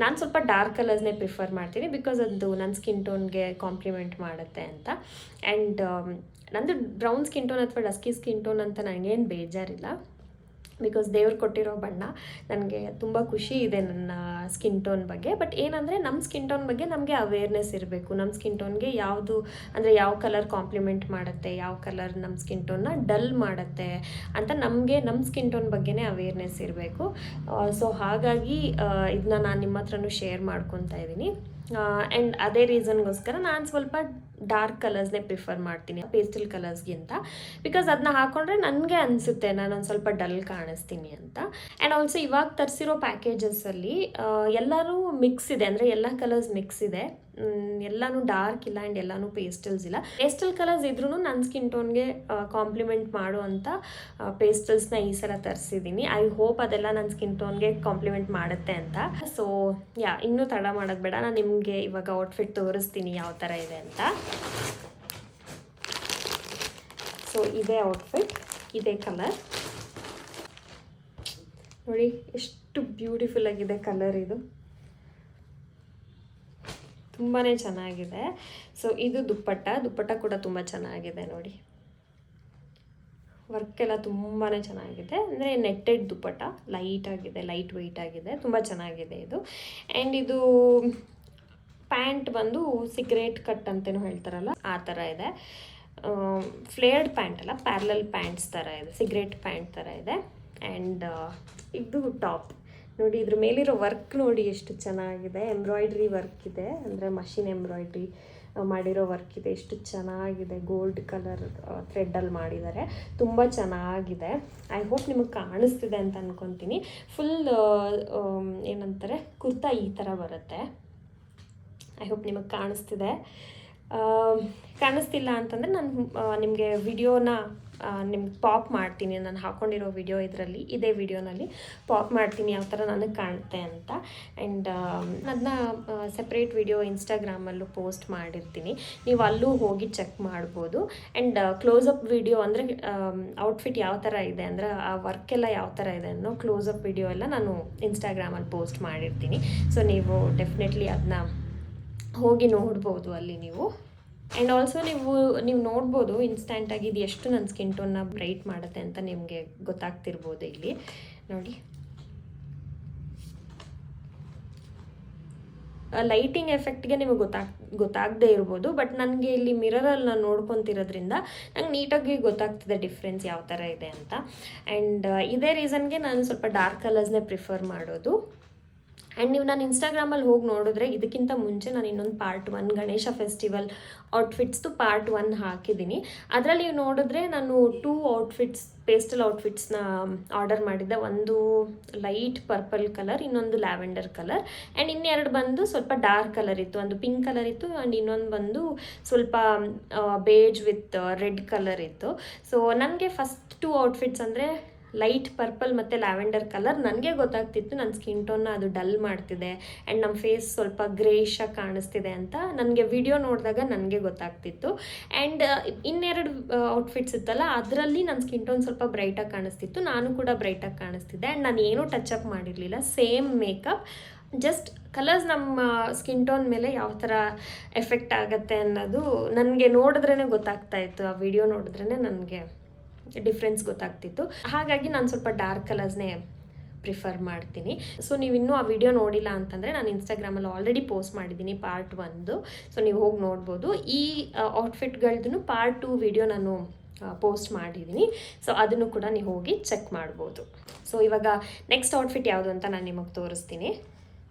ನಾನು ಸ್ವಲ್ಪ ಡಾರ್ಕ್ ಕಲರ್ಸ್ನೇ ಪ್ರಿಫರ್ ಮಾಡ್ತೀನಿ, ಬಿಕಾಸ್ ಅದು ನನ್ನ ಸ್ಕಿನ್ ಟೋನ್ಗೆ ಕಾಂಪ್ಲಿಮೆಂಟ್ ಮಾಡುತ್ತೆ ಅಂತ. ಆ್ಯಂಡ್ ನಂದು ಬ್ರೌನ್ ಸ್ಕಿನ್ ಟೋನ್ ಅಥವಾ ಡಸ್ಕಿ ಸ್ಕಿನ್ ಟೋನ್ ಅಂತ ನನಗೇನು ಬೇಜಾರಿಲ್ಲ, ಬಿಕಾಸ್ ದೇವ್ರು ಕೊಟ್ಟಿರೋ ಬಣ್ಣ. ನನಗೆ ತುಂಬ ಖುಷಿ ಇದೆ ನನ್ನ ಸ್ಕಿನ್ ಟೋನ್ ಬಗ್ಗೆ. ಬಟ್ ಏನಂದರೆ ನಮ್ಮ ಸ್ಕಿನ್ ಟೋನ್ ಬಗ್ಗೆ ನಮಗೆ ಅವೇರ್ನೆಸ್ ಇರಬೇಕು. ನಮ್ಮ ಸ್ಕಿನ್ ಟೋನ್ಗೆ ಯಾವುದು ಅಂದರೆ ಯಾವ ಕಲರ್ ಕಾಂಪ್ಲಿಮೆಂಟ್ ಮಾಡುತ್ತೆ, ಯಾವ ಕಲರ್ ನಮ್ಮ ಸ್ಕಿನ್ ಟೋನ್ನ ಡಲ್ ಮಾಡುತ್ತೆ ಅಂತ ನಮಗೆ ನಮ್ಮ ಸ್ಕಿನ್ ಟೋನ್ ಬಗ್ಗೆನೇ ಅವೇರ್ನೆಸ್ ಇರಬೇಕು. ಸೊ ಹಾಗಾಗಿ ಇದನ್ನ ನಾನು ನಿಮ್ಮ ಹತ್ರನೂ ಶೇರ್ ಮಾಡ್ಕೊತಾ ಇದ್ದೀನಿ. ಆ್ಯಂಡ್ ಅದೇ ರೀಸನ್ಗೋಸ್ಕರ ನಾನು ಸ್ವಲ್ಪ ಡಾರ್ಕ್ ಕಲರ್ಸ್ನೇ ಪ್ರಿಫರ್ ಮಾಡ್ತೀನಿ ಪೇಸ್ಟಲ್ ಕಲರ್ಸ್ಗಿಂತ, ಬಿಕಾಸ್ ಅದನ್ನ ಹಾಕೊಂಡ್ರೆ ನನಗೆ ಅನಿಸುತ್ತೆ ನಾನೊಂದು ಸ್ವಲ್ಪ ಡಲ್ ಕಾಣಿಸ್ತೀನಿ ಅಂತ. ಆ್ಯಂಡ್ ಆಲ್ಸೋ ಇವಾಗ ತರಿಸಿರೋ ಪ್ಯಾಕೇಜಸ್ಸಲ್ಲಿ ಎಲ್ಲರೂ ಮಿಕ್ಸ್ ಇದೆ, ಅಂದರೆ ಎಲ್ಲ ಕಲರ್ಸ್ ಮಿಕ್ಸ್ ಇದೆ, ಎಲ್ಲನೂ ಡಾರ್ಕ್ ಇಲ್ಲ ಆ್ಯಂಡ್ ಎಲ್ಲನೂ ಪೇಸ್ಟಲ್ಸ್ ಇಲ್ಲ. ಪೇಸ್ಟಲ್ ಕಲರ್ಸ್ ಇದ್ರೂ ನನ್ನ ಸ್ಕಿನ್ ಟೋನ್ಗೆ ಕಾಂಪ್ಲಿಮೆಂಟ್ ಮಾಡುವಂಥ ಪೇಸ್ಟಲ್ಸ್ನ ಈ ಸಲ ತರಿಸಿದ್ದೀನಿ. ಐ ಹೋಪ್ ಅದೆಲ್ಲ ನನ್ನ ಸ್ಕಿನ್ ಟೋನ್ಗೆ ಕಾಂಪ್ಲಿಮೆಂಟ್ ಮಾಡುತ್ತೆ ಅಂತ. ಸೊ ಇನ್ನೂ ತಡ ಮಾಡೋದು ಬೇಡ, ನಾನು ನಿಮಗೆ ಇವಾಗ ಔಟ್ಫಿಟ್ ತೋರಿಸ್ತೀನಿ ಯಾವ ಥರ ಇದೆ ಅಂತ. ಸೊ ಇದೇ ಔಟ್ಫಿಟ್, ಇದೇ ಕಲರ್ ನೋಡಿ, ಎಷ್ಟು ಬ್ಯೂಟಿಫುಲ್ ಆಗಿದೆ ಕಲರ್, ಇದು ತುಂಬಾ ಚೆನ್ನಾಗಿದೆ. ಸೊ ಇದು ದುಪ್ಪಟ್ಟ ಕೂಡ ತುಂಬ ಚೆನ್ನಾಗಿದೆ ನೋಡಿ, ವರ್ಕೆಲ್ಲ ತುಂಬಾ ಚೆನ್ನಾಗಿದೆ. ಅಂದರೆ ನೆಟ್ಟೆಡ್ ದುಪ್ಪಟ್ಟ, ಲೈಟ್ ವೆಯ್ಟ್ ಆಗಿದೆ, ತುಂಬ ಚೆನ್ನಾಗಿದೆ ಇದು. ಆ್ಯಂಡ್ ಇದು ಪ್ಯಾಂಟ್ ಬಂದು ಸಿಗರೇಟ್ ಕಟ್ ಅಂತಲೂ ಹೇಳ್ತಾರಲ್ಲ ಆ ಥರ ಇದೆ. ಫ್ಲೇರ್ಡ್ ಪ್ಯಾಂಟ್ ಅಲ್ಲ, ಪ್ಯಾರಲಲ್ ಪ್ಯಾಂಟ್ಸ್ ಥರ ಇದೆ, ಸಿಗರೇಟ್ ಪ್ಯಾಂಟ್ ಥರ ಇದೆ. ಆ್ಯಂಡ್ ಇದು ಟಾಪ್ ನೋಡಿ ಇದ್ರ ಮೇಲಿರೋ ವರ್ಕ್ ನೋಡಿ ಎಷ್ಟು ಚೆನ್ನಾಗಿದೆ. ಎಂಬ್ರಾಯ್ಡ್ರಿ ವರ್ಕ್ ಇದೆ, ಅಂದರೆ ಮಷಿನ್ ಎಂಬ್ರಾಯ್ಡ್ರಿ ಮಾಡಿರೋ ವರ್ಕ್ ಇದೆ. ಎಷ್ಟು ಚೆನ್ನಾಗಿದೆ, ಗೋಲ್ಡ್ ಕಲರ್ ಥ್ರೆಡ್ಡಲ್ಲಿ ಮಾಡಿದ್ದಾರೆ. ತುಂಬ ಚೆನ್ನಾಗಿದೆ. ಐ ಹೋಪ್ ನಿಮಗೆ ಕಾಣಿಸ್ತಿದೆ ಅಂತ ಅಂದ್ಕೊತೀನಿ. ಫುಲ್ ಏನಂತಾರೆ ಕುರ್ತಾ ಈ ಥರ ಬರುತ್ತೆ. ಐ ಹೋಪ್ ನಿಮಗೆ ಕಾಣಿಸ್ತಿದೆ. ಕಾಣಿಸ್ತಿಲ್ಲ ಅಂತಂದರೆ ನಾನು ನಿಮಗೆ ವಿಡಿಯೋನ ನಿಮ್ಗೆ ಪಾಪ್ ಮಾಡ್ತೀನಿ. ನಾನು ಹಾಕ್ಕೊಂಡಿರೋ ವಿಡಿಯೋ ಇದೇ ವಿಡಿಯೋನಲ್ಲಿ ಪಾಪ್ ಮಾಡ್ತೀನಿ ಯಾವ ಥರ ನನಗೆ ಕಾಣುತ್ತೆ ಅಂತ. ಆ್ಯಂಡ್ ಅದನ್ನ ಸೆಪ್ರೇಟ್ ವಿಡಿಯೋ ಇನ್ಸ್ಟಾಗ್ರಾಮಲ್ಲೂ ಪೋಸ್ಟ್ ಮಾಡಿರ್ತೀನಿ, ನೀವು ಅಲ್ಲೂ ಹೋಗಿ ಚೆಕ್ ಮಾಡ್ಬೋದು. ಆ್ಯಂಡ್ ಕ್ಲೋಸಪ್ ವಿಡಿಯೋ ಅಂದರೆ ಔಟ್ಫಿಟ್ ಯಾವ ಥರ ಇದೆ ಅಂದರೆ ಆ ವರ್ಕೆಲ್ಲ ಯಾವ ಥರ ಇದೆ ಅನ್ನೋ ಕ್ಲೋಸಪ್ ವಿಡಿಯೋ ಎಲ್ಲ ನಾನು ಇನ್ಸ್ಟಾಗ್ರಾಮಲ್ಲಿ ಪೋಸ್ಟ್ ಮಾಡಿರ್ತೀನಿ. ಸೊ ನೀವು ಡೆಫಿನೆಟ್ಲಿ ಅದನ್ನ ಹೋಗಿ ನೋಡ್ಬೋದು ಅಲ್ಲಿ ನೀವು. ಆ್ಯಂಡ್ ಆಲ್ಸೋ ನೀವು ನೋಡ್ಬೋದು ಇನ್ಸ್ಟ್ಯಾಂಟಾಗಿ ಇದು ಎಷ್ಟು ನನ್ನ ಸ್ಕಿನ್ ಟೋನ್ನ ಬ್ರೈಟ್ ಮಾಡುತ್ತೆ ಅಂತ ನಿಮಗೆ ಗೊತ್ತಾಗ್ತಿರ್ಬೋದು. ಇಲ್ಲಿ ನೋಡಿ, ಲೈಟಿಂಗ್ ಎಫೆಕ್ಟ್ಗೆ ನಿಮಗೆ ಗೊತ್ತಾಗದೇ ಇರ್ಬೋದು, ಬಟ್ ನನಗೆ ಇಲ್ಲಿ ಮಿರರಲ್ಲಿ ನಾನು ನೋಡ್ಕೊತಿರೋದ್ರಿಂದ ನಂಗೆ ನೀಟಾಗಿ ಗೊತ್ತಾಗ್ತಿದೆ ಡಿಫ್ರೆನ್ಸ್ ಯಾವ ಥರ ಇದೆ ಅಂತ. ಆ್ಯಂಡ್ ಇದೇ ರೀಸನ್ಗೆ ನಾನು ಸ್ವಲ್ಪ ಡಾರ್ಕ್ ಕಲರ್ಸ್ನೇ ಪ್ರಿಫರ್ ಮಾಡೋದು. ಆ್ಯಂಡ್ ನೀವು ನಾನು ಇನ್ಸ್ಟಾಗ್ರಾಮಲ್ಲಿ ಹೋಗಿ ನೋಡಿದ್ರೆ ಇದಕ್ಕಿಂತ ಮುಂಚೆ ನಾನು ಇನ್ನೊಂದು ಪಾರ್ಟ್ 1 ಗಣೇಶ ಫೆಸ್ಟಿವಲ್ ಔಟ್ಫಿಟ್ಸ್ದು ಪಾರ್ಟ್ 1 ಹಾಕಿದ್ದೀನಿ. ಅದರಲ್ಲಿ ನೀವು ನೋಡಿದ್ರೆ ನಾನು 2 ಔಟ್ಫಿಟ್ಸ್ ಪೇಸ್ಟಲ್ ಔಟ್ಫಿಟ್ಸ್ನ ಆರ್ಡರ್ ಮಾಡಿದ್ದೆ. ಒಂದು ಲೈಟ್ ಪರ್ಪಲ್ ಕಲರ್, ಇನ್ನೊಂದು ಲ್ಯಾವೆಂಡರ್ ಕಲರ್, ಆ್ಯಂಡ್ ಇನ್ನೆರಡು ಬಂದು ಸ್ವಲ್ಪ ಡಾರ್ಕ್ ಕಲರ್ ಇತ್ತು. ಒಂದು ಪಿಂಕ್ ಕಲರ್ ಇತ್ತು ಆ್ಯಂಡ್ ಇನ್ನೊಂದು ಬಂದು ಸ್ವಲ್ಪ ಬೇಜ್ ವಿತ್ ರೆಡ್ ಕಲರ್ ಇತ್ತು. ಸೊ ನನಗೆ ಫಸ್ಟ್ 2 ಔಟ್ಫಿಟ್ಸ್ ಅಂದರೆ ಲೈಟ್ ಪರ್ಪಲ್ ಮತ್ತು ಲ್ಯಾವೆಂಡರ್ ಕಲರ್ ನನಗೆ ಗೊತ್ತಾಗ್ತಿತ್ತು ನನ್ನ ಸ್ಕಿನ್ ಟೋನ್ನ ಅದು ಡಲ್ ಮಾಡ್ತಿದೆ ಆ್ಯಂಡ್ ನಮ್ಮ ಫೇಸ್ ಸ್ವಲ್ಪ ಗ್ರೇಶಾಗಿ ಕಾಣಿಸ್ತಿದೆ ಅಂತ ನನಗೆ ವಿಡಿಯೋ ನೋಡಿದಾಗ ನನಗೆ ಗೊತ್ತಾಗ್ತಿತ್ತು. ಆ್ಯಂಡ್ ಇನ್ನೆರಡು ಔಟ್ಫಿಟ್ಸ್ ಇತ್ತಲ್ಲ ಅದರಲ್ಲಿ ನನ್ನ ಸ್ಕಿನ್ ಟೋನ್ ಸ್ವಲ್ಪ ಬ್ರೈಟಾಗಿ ಕಾಣಿಸ್ತಿತ್ತು, ನಾನು ಕೂಡ ಬ್ರೈಟಾಗಿ ಕಾಣಿಸ್ತಿದ್ದೆ. ಆ್ಯಂಡ್ ನಾನು ಏನೂ ಟಚ್ ಮಾಡಿರಲಿಲ್ಲ, ಸೇಮ್ ಮೇಕಪ್, ಜಸ್ಟ್ ಕಲರ್ಸ್ ನಮ್ಮ ಸ್ಕಿನ್ ಟೋನ್ ಮೇಲೆ ಯಾವ ಥರ ಎಫೆಕ್ಟ್ ಆಗುತ್ತೆ ಅನ್ನೋದು ನನಗೆ ನೋಡಿದ್ರೇ ಗೊತ್ತಾಗ್ತಾ ಇತ್ತು. ಆ ವಿಡಿಯೋ ನೋಡಿದ್ರೇ ನನಗೆ ಡಿಫ್ರೆನ್ಸ್ ಗೊತ್ತಾಗ್ತಿತ್ತು. ಹಾಗಾಗಿ ನಾನು ಸ್ವಲ್ಪ ಡಾರ್ಕ್ ಕಲರ್ಸ್ನೇ ಪ್ರಿಫರ್ ಮಾಡ್ತೀನಿ. ಸೊ ನೀವು ಇನ್ನೂ ಆ ವಿಡಿಯೋ ನೋಡಿಲ್ಲ ಅಂತಂದರೆ ನಾನು ಇನ್ಸ್ಟಾಗ್ರಾಮಲ್ಲಿ ಆಲ್ರೆಡಿ ಪೋಸ್ಟ್ ಮಾಡಿದ್ದೀನಿ ಪಾರ್ಟ್ 1. ಸೊ ನೀವು ಹೋಗಿ ನೋಡ್ಬೋದು. ಈ ಔಟ್ಫಿಟ್ಗಳದ್ದು ಪಾರ್ಟ್ 2 ವಿಡಿಯೋ ನಾನು ಪೋಸ್ಟ್ ಮಾಡಿದ್ದೀನಿ. ಸೊ ಅದನ್ನು ಕೂಡ ನೀವು ಹೋಗಿ ಚೆಕ್ ಮಾಡ್ಬೋದು. ಸೊ ಇವಾಗ ನೆಕ್ಸ್ಟ್ ಔಟ್ಫಿಟ್ ಯಾವುದು ಅಂತ ನಾನು ನಿಮಗೆ ತೋರಿಸ್ತೀನಿ.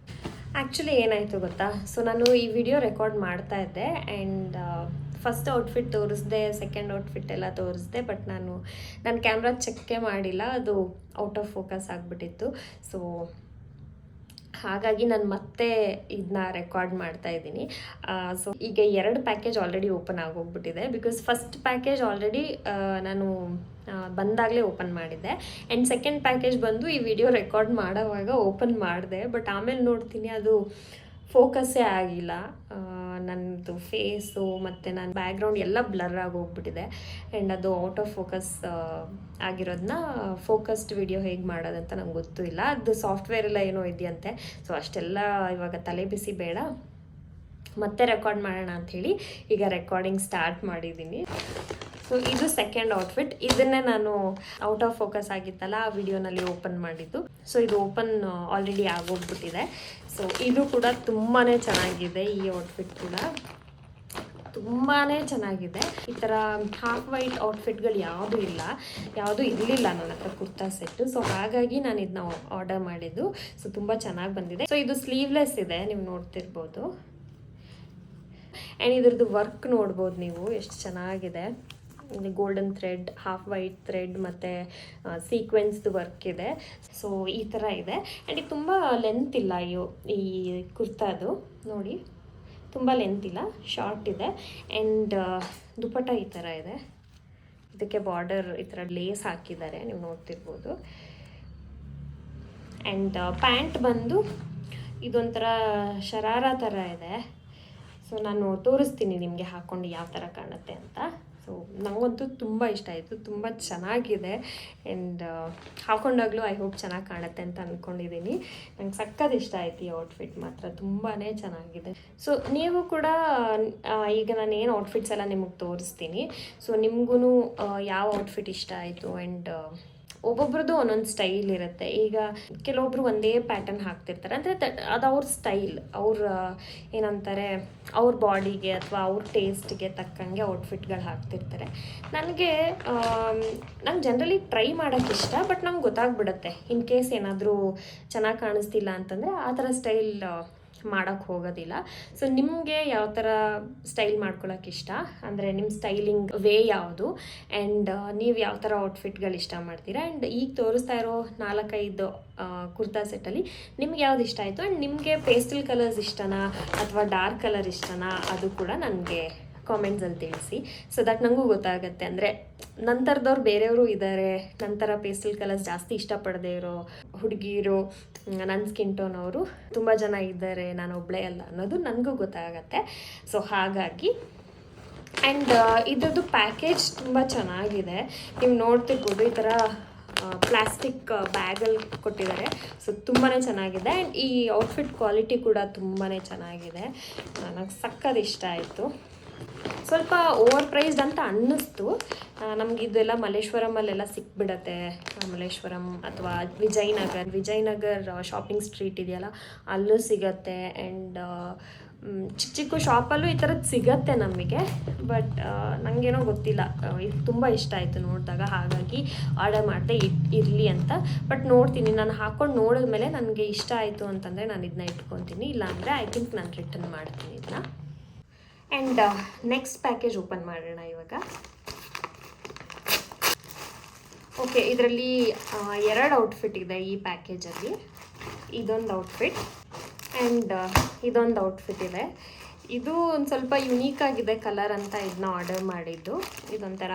ಆ್ಯಕ್ಚುಲಿ ಏನಾಯಿತು ಗೊತ್ತಾ, ಸೊ ನಾನು ಈ ವಿಡಿಯೋ ರೆಕಾರ್ಡ್ ಮಾಡ್ತಾ ಇದ್ದೆ ಆ್ಯಂಡ್ ಫಸ್ಟ್ ಔಟ್ಫಿಟ್ ತೋರಿಸ್ದೆ, ಸೆಕೆಂಡ್ ಔಟ್ಫಿಟ್ ಎಲ್ಲ ತೋರಿಸ್ದೆ, ಬಟ್ ನಾನು ನನ್ನ ಕ್ಯಾಮ್ರಾ ಚೆಕ್ಕೇ ಮಾಡಿಲ್ಲ, ಅದು ಔಟ್ ಆಫ್ ಫೋಕಸ್ ಆಗಿಬಿಟ್ಟಿತ್ತು. ಸೊ ಹಾಗಾಗಿ ನಾನು ಮತ್ತೆ ಇದನ್ನ ರೆಕಾರ್ಡ್ ಮಾಡ್ತಾ ಇದ್ದೀನಿ. ಸೊ ಈಗ 2 ಪ್ಯಾಕೇಜ್ ಆಲ್ರೆಡಿ ಓಪನ್ ಆಗೋಗ್ಬಿಟ್ಟಿದೆ. ಬಿಕಾಸ್ ಫಸ್ಟ್ ಪ್ಯಾಕೇಜ್ ಆಲ್ರೆಡಿ ನಾನು ಬಂದಾಗಲೇ ಓಪನ್ ಮಾಡಿದ್ದೆ ಆ್ಯಂಡ್ ಸೆಕೆಂಡ್ ಪ್ಯಾಕೇಜ್ ಬಂದು ಈ ವಿಡಿಯೋ ರೆಕಾರ್ಡ್ ಮಾಡೋವಾಗ ಓಪನ್ ಮಾಡಿದೆ. ಬಟ್ ಆಮೇಲೆ ನೋಡ್ತೀನಿ ಅದು ಫೋಕಸ್ಸೇ ಆಗಿಲ್ಲ. ನನ್ನದು ಫೇಸು ಮತ್ತು ನನ್ನ ಬ್ಯಾಕ್ಗ್ರೌಂಡ್ ಎಲ್ಲ ಬ್ಲರ್ ಆಗೋಗ್ಬಿಟ್ಟಿದೆ ಆ್ಯಂಡ್ ಅದು ಔಟ್ ಆಫ್ ಫೋಕಸ್ ಆಗಿರೋದನ್ನ ಫೋಕಸ್ಡ್ ವಿಡಿಯೋ ಹೇಗೆ ಮಾಡೋದಂತ ನಂಗೆ ಗೊತ್ತೂ ಇಲ್ಲ. ಅದು ಸಾಫ್ಟ್ವೇರ್ ಎಲ್ಲ ಏನೋ ಇದೆಯಂತೆ. ಸೊ ಅಷ್ಟೆಲ್ಲ ಇವಾಗ ತಲೆ ಬಿಸಿ ಬೇಡ, ಮತ್ತೆ ರೆಕಾರ್ಡ್ ಮಾಡೋಣ ಅಂಥೇಳಿ ಈಗ ರೆಕಾರ್ಡಿಂಗ್ ಸ್ಟಾರ್ಟ್ ಮಾಡಿದ್ದೀನಿ. ಸೊ ಇದು ಸೆಕೆಂಡ್ ಔಟ್ಫಿಟ್. ಇದನ್ನೇ ನಾನು ಔಟ್ ಆಫ್ ಫೋಕಸ್ ಆಗಿತ್ತಲ್ಲ ಆ ವಿಡಿಯೋನಲ್ಲಿ ಓಪನ್ ಮಾಡಿದ್ದು. ಸೊ ಇದು ಓಪನ್ ಆಲ್ರೆಡಿ ಆಗೋಗ್ಬಿಟ್ಟಿದೆ. ಸೊ ಇದು ಕೂಡ ತುಂಬಾ ಚೆನ್ನಾಗಿದೆ. ಈ ಔಟ್ಫಿಟ್ ಕೂಡ ತುಂಬಾ ಚೆನ್ನಾಗಿದೆ. ಈ ಥರ ಹಾಫ್ ವೈಟ್ ಔಟ್ಫಿಟ್ಗಳು ಯಾವುದೂ ಇರಲಿಲ್ಲ ನನ್ನ ಹತ್ರ ಕುರ್ತಾ ಸೆಟ್ಟು. ಸೊ ಹಾಗಾಗಿ ನಾನು ಇದನ್ನ ಆರ್ಡರ್ ಮಾಡಿದ್ದು. ಸೊ ತುಂಬ ಚೆನ್ನಾಗಿ ಬಂದಿದೆ. ಸೊ ಇದು ಸ್ಲೀವ್ಲೆಸ್ ಇದೆ, ನೀವು ನೋಡ್ತಿರ್ಬೋದು. ಆ್ಯಂಡ್ ಇದ್ರದ್ದು ವರ್ಕ್ ನೋಡ್ಬೋದು ನೀವು ಎಷ್ಟು ಚೆನ್ನಾಗಿದೆ. Golden thread, half white thread ಮತ್ತು ಸೀಕ್ವೆನ್ಸ್ದು ವರ್ಕ್ ಇದೆ. ಸೊ ಈ ಥರ ಇದೆ. ಆ್ಯಂಡ್ ಇದು ತುಂಬ ಲೆಂತ್ ಇಲ್ಲ. ಈ ಕುರ್ತಾದು ನೋಡಿ ತುಂಬ ಲೆಂತ್ ಇಲ್ಲ, ಶಾರ್ಟ್ ಇದೆ. ಆ್ಯಂಡ್ ದುಪಟ್ಟ ಈ ಥರ ಇದೆ. ಇದಕ್ಕೆ ಬಾರ್ಡರ್ ಈ ಥರ ಲೇಸ್ ಹಾಕಿದ್ದಾರೆ, ನೀವು ನೋಡ್ತಿರ್ಬೋದು. ಆ್ಯಂಡ್ ಪ್ಯಾಂಟ್ ಬಂದು ಇದೊಂಥರ ಶರಾರ ಥರ ಇದೆ. ಸೊ ನಾನು ತೋರಿಸ್ತೀನಿ ನಿಮಗೆ ಹಾಕ್ಕೊಂಡು ಯಾವ ಥರ ಕಾಣುತ್ತೆ ಅಂತ. ಸೊ ನನಗಂತೂ ತುಂಬ ಇಷ್ಟ ಆಯಿತು, ತುಂಬ ಚೆನ್ನಾಗಿದೆ. ಆ್ಯಂಡ್ ಹಾಕೊಂಡಾಗಲೂ ಐ ಹೋಪ್ ಚೆನ್ನಾಗಿ ಕಾಣುತ್ತೆ ಅಂತ ಅಂದ್ಕೊಂಡಿದ್ದೀನಿ. ನಂಗೆ ಸಕ್ಕತ್ ಇಷ್ಟ ಆಯ್ತು ಈ ಔಟ್ಫಿಟ್ ಮಾತ್ರ, ತುಂಬಾ ಚೆನ್ನಾಗಿದೆ. ಸೊ ನೀವು ಕೂಡ ಈಗ ನಾನು ಏನು ಔಟ್ಫಿಟ್ಸ್ ಎಲ್ಲ ನಿಮಗೆ ತೋರಿಸ್ತೀನಿ. ಸೊ ನಿಮಗೂ ಯಾವ ಔಟ್ಫಿಟ್ ಇಷ್ಟ ಆಯಿತು ಆ್ಯಂಡ್ ಒಬ್ಬೊಬ್ರದ್ದು ಒಂದೊಂದು ಸ್ಟೈಲ್ ಇರುತ್ತೆ. ಈಗ ಕೆಲವೊಬ್ರು ಒಂದೇ ಪ್ಯಾಟರ್ನ್ ಹಾಕ್ತಿರ್ತಾರೆ, ಅಂದರೆ ಅದು ಅವ್ರ ಸ್ಟೈಲ್, ಅವ್ರ ಏನಂತಾರೆ ಅವ್ರ ಬಾಡಿಗೆ ಅಥವಾ ಅವ್ರ ಟೇಸ್ಟ್ಗೆ ತಕ್ಕಂಗೆ ಔಟ್ಫಿಟ್ಗಳು ಹಾಕ್ತಿರ್ತಾರೆ. ನನಗೆ ನಂಗೆ ಜನರಲಿ ಟ್ರೈ ಮಾಡೋಕ್ಕೆ ಇಷ್ಟ, ಬಟ್ ನಂಗೆ ಗೊತ್ತಾಗ್ಬಿಡುತ್ತೆ ಇನ್ ಕೇಸ್ ಏನಾದರೂ ಚೆನ್ನಾಗಿ ಕಾಣಿಸ್ತಿಲ್ಲ ಅಂತಂದರೆ ಆ ಥರ ಸ್ಟೈಲ್ ಮಾಡೋಕ್ಕೆ ಹೋಗೋದಿಲ್ಲ. ಸೊ ನಿಮಗೆ ಯಾವ ಥರ ಸ್ಟೈಲ್ ಮಾಡ್ಕೊಳಕ್ಕೆ ಇಷ್ಟ, ಅಂದರೆ ನಿಮ್ಮ ಸ್ಟೈಲಿಂಗ್ ವೇ ಯಾವುದು, ಆ್ಯಂಡ್ ನೀವು ಯಾವ ಥರ ಔಟ್ಫಿಟ್ಗಳು ಇಷ್ಟ ಮಾಡ್ತೀರಾ, ಆ್ಯಂಡ್ ಈಗ ತೋರಿಸ್ತಾ ಇರೋ 4-5 ಕುರ್ತಾ ಸೆಟ್ಟಲ್ಲಿ ನಿಮ್ಗೆ ಯಾವ್ದು ಇಷ್ಟ ಆಯಿತು, ಆ್ಯಂಡ್ ನಿಮಗೆ ಪೇಸ್ಟಲ್ ಕಲರ್ಸ್ ಇಷ್ಟನಾ ಅಥವಾ ಡಾರ್ಕ್ ಕಲರ್ ಇಷ್ಟನಾ, ಅದು ಕೂಡ ನನಗೆ ಕಾಮೆಂಟ್ಸಲ್ಲಿ ತಿಳಿಸಿ. ಸೊ ದಟ್ ನನಗೂ ಗೊತ್ತಾಗುತ್ತೆ. ಅಂದರೆ ನಂತರದವ್ರು ಬೇರೆಯವರು ಇದ್ದಾರೆ, ನಂತರ ಪೇಸ್ಟಲ್ ಕಲರ್ಸ್ ಜಾಸ್ತಿ ಇಷ್ಟಪಡದೇ ಇರೋ ಹುಡುಗಿರು, ನನ್ನ ಸ್ಕಿನ್ ಟೋನ್ ಅವರು ತುಂಬ ಜನ ಇದ್ದಾರೆ, ನಾನು ಒಬ್ಬಳೇ ಅಲ್ಲ ಅನ್ನೋದು ನನಗೂ ಗೊತ್ತಾಗತ್ತೆ. ಸೊ ಹಾಗಾಗಿ ಆ್ಯಂಡ್ ಇದ್ರದ್ದು ಪ್ಯಾಕೇಜ್ ತುಂಬ ಚೆನ್ನಾಗಿದೆ. ನೀವು ನೋಡ್ತಿರ್ಬೋದು, ಈ ಥರ ಪ್ಲಾಸ್ಟಿಕ್ ಬ್ಯಾಗಲ್ಲಿ ಕೊಟ್ಟಿದ್ದಾರೆ. ಸೊ ತುಂಬಾ ಚೆನ್ನಾಗಿದೆ. ಆ್ಯಂಡ್ ಈ ಔಟ್ಫಿಟ್ ಕ್ವಾಲಿಟಿ ಕೂಡ ತುಂಬಾ ಚೆನ್ನಾಗಿದೆ. ನನಗೆ ಸಕ್ಕತ್ ಇಷ್ಟ ಆಯಿತು. ಸ್ವಲ್ಪ ಓವರ್ ಪ್ರೈಸ್ಡ್ ಅಂತ ಅನ್ನಿಸ್ತು ನಮ್ಗೆ. ಇದೆಲ್ಲ ಮಲ್ಲೇಶ್ವರಮಲ್ಲೆಲ್ಲ ಸಿಕ್ಬಿಡತ್ತೆ. ಮಲ್ಲೇಶ್ವರಂ ಅಥವಾ ವಿಜಯನಗರ್ ಶಾಪಿಂಗ್ ಸ್ಟ್ರೀಟ್ ಇದೆಯಲ್ಲ, ಅಲ್ಲೂ ಸಿಗತ್ತೆ. ಆ್ಯಂಡ್ ಚಿಕ್ಕ ಚಿಕ್ಕ ಶಾಪಲ್ಲೂ ಈ ಥರದ್ದು ಸಿಗತ್ತೆ ನಮಗೆ. ಬಟ್ ನನಗೇನೋ ಗೊತ್ತಿಲ್ಲ, ಇದು ತುಂಬ ಇಷ್ಟ ಆಯಿತು ನೋಡಿದಾಗ, ಹಾಗಾಗಿ ಆರ್ಡರ್ ಮಾಡಿದೆ ಇರಲಿ ಅಂತ. ಬಟ್ ನೋಡ್ತೀನಿ, ನಾನು ಹಾಕ್ಕೊಂಡು ನೋಡಿದ್ಮೇಲೆ ನನಗೆ ಇಷ್ಟ ಆಯಿತು ಅಂತಂದರೆ ನಾನು ಇದನ್ನ ಇಟ್ಕೊತೀನಿ, ಇಲ್ಲಾಂದರೆ ಐ ಥಿಂಕ್ ನಾನು ರಿಟರ್ನ್ ಮಾಡ್ತೀನಿ ಇದನ್ನ. ಆ್ಯಂಡ್ ನೆಕ್ಸ್ಟ್ ಪ್ಯಾಕೇಜ್ ಓಪನ್ ಮಾಡೋಣ ಇವಾಗ. ಓಕೆ, ಇದರಲ್ಲಿ 2 ಔಟ್ಫಿಟ್ ಇದೆ ಈ ಪ್ಯಾಕೇಜಲ್ಲಿ. ಇದೊಂದು ಔಟ್ಫಿಟ್ ಆ್ಯಂಡ್ ಇದೊಂದು ಔಟ್ಫಿಟ್ ಇದೆ. ಇದು ಒಂದು ಸ್ವಲ್ಪ ಯುನೀಕ್ ಆಗಿದೆ ಕಲರ್ ಅಂತ ಇದನ್ನ ಆರ್ಡರ್ ಮಾಡಿದ್ದು. ಇದೊಂಥರ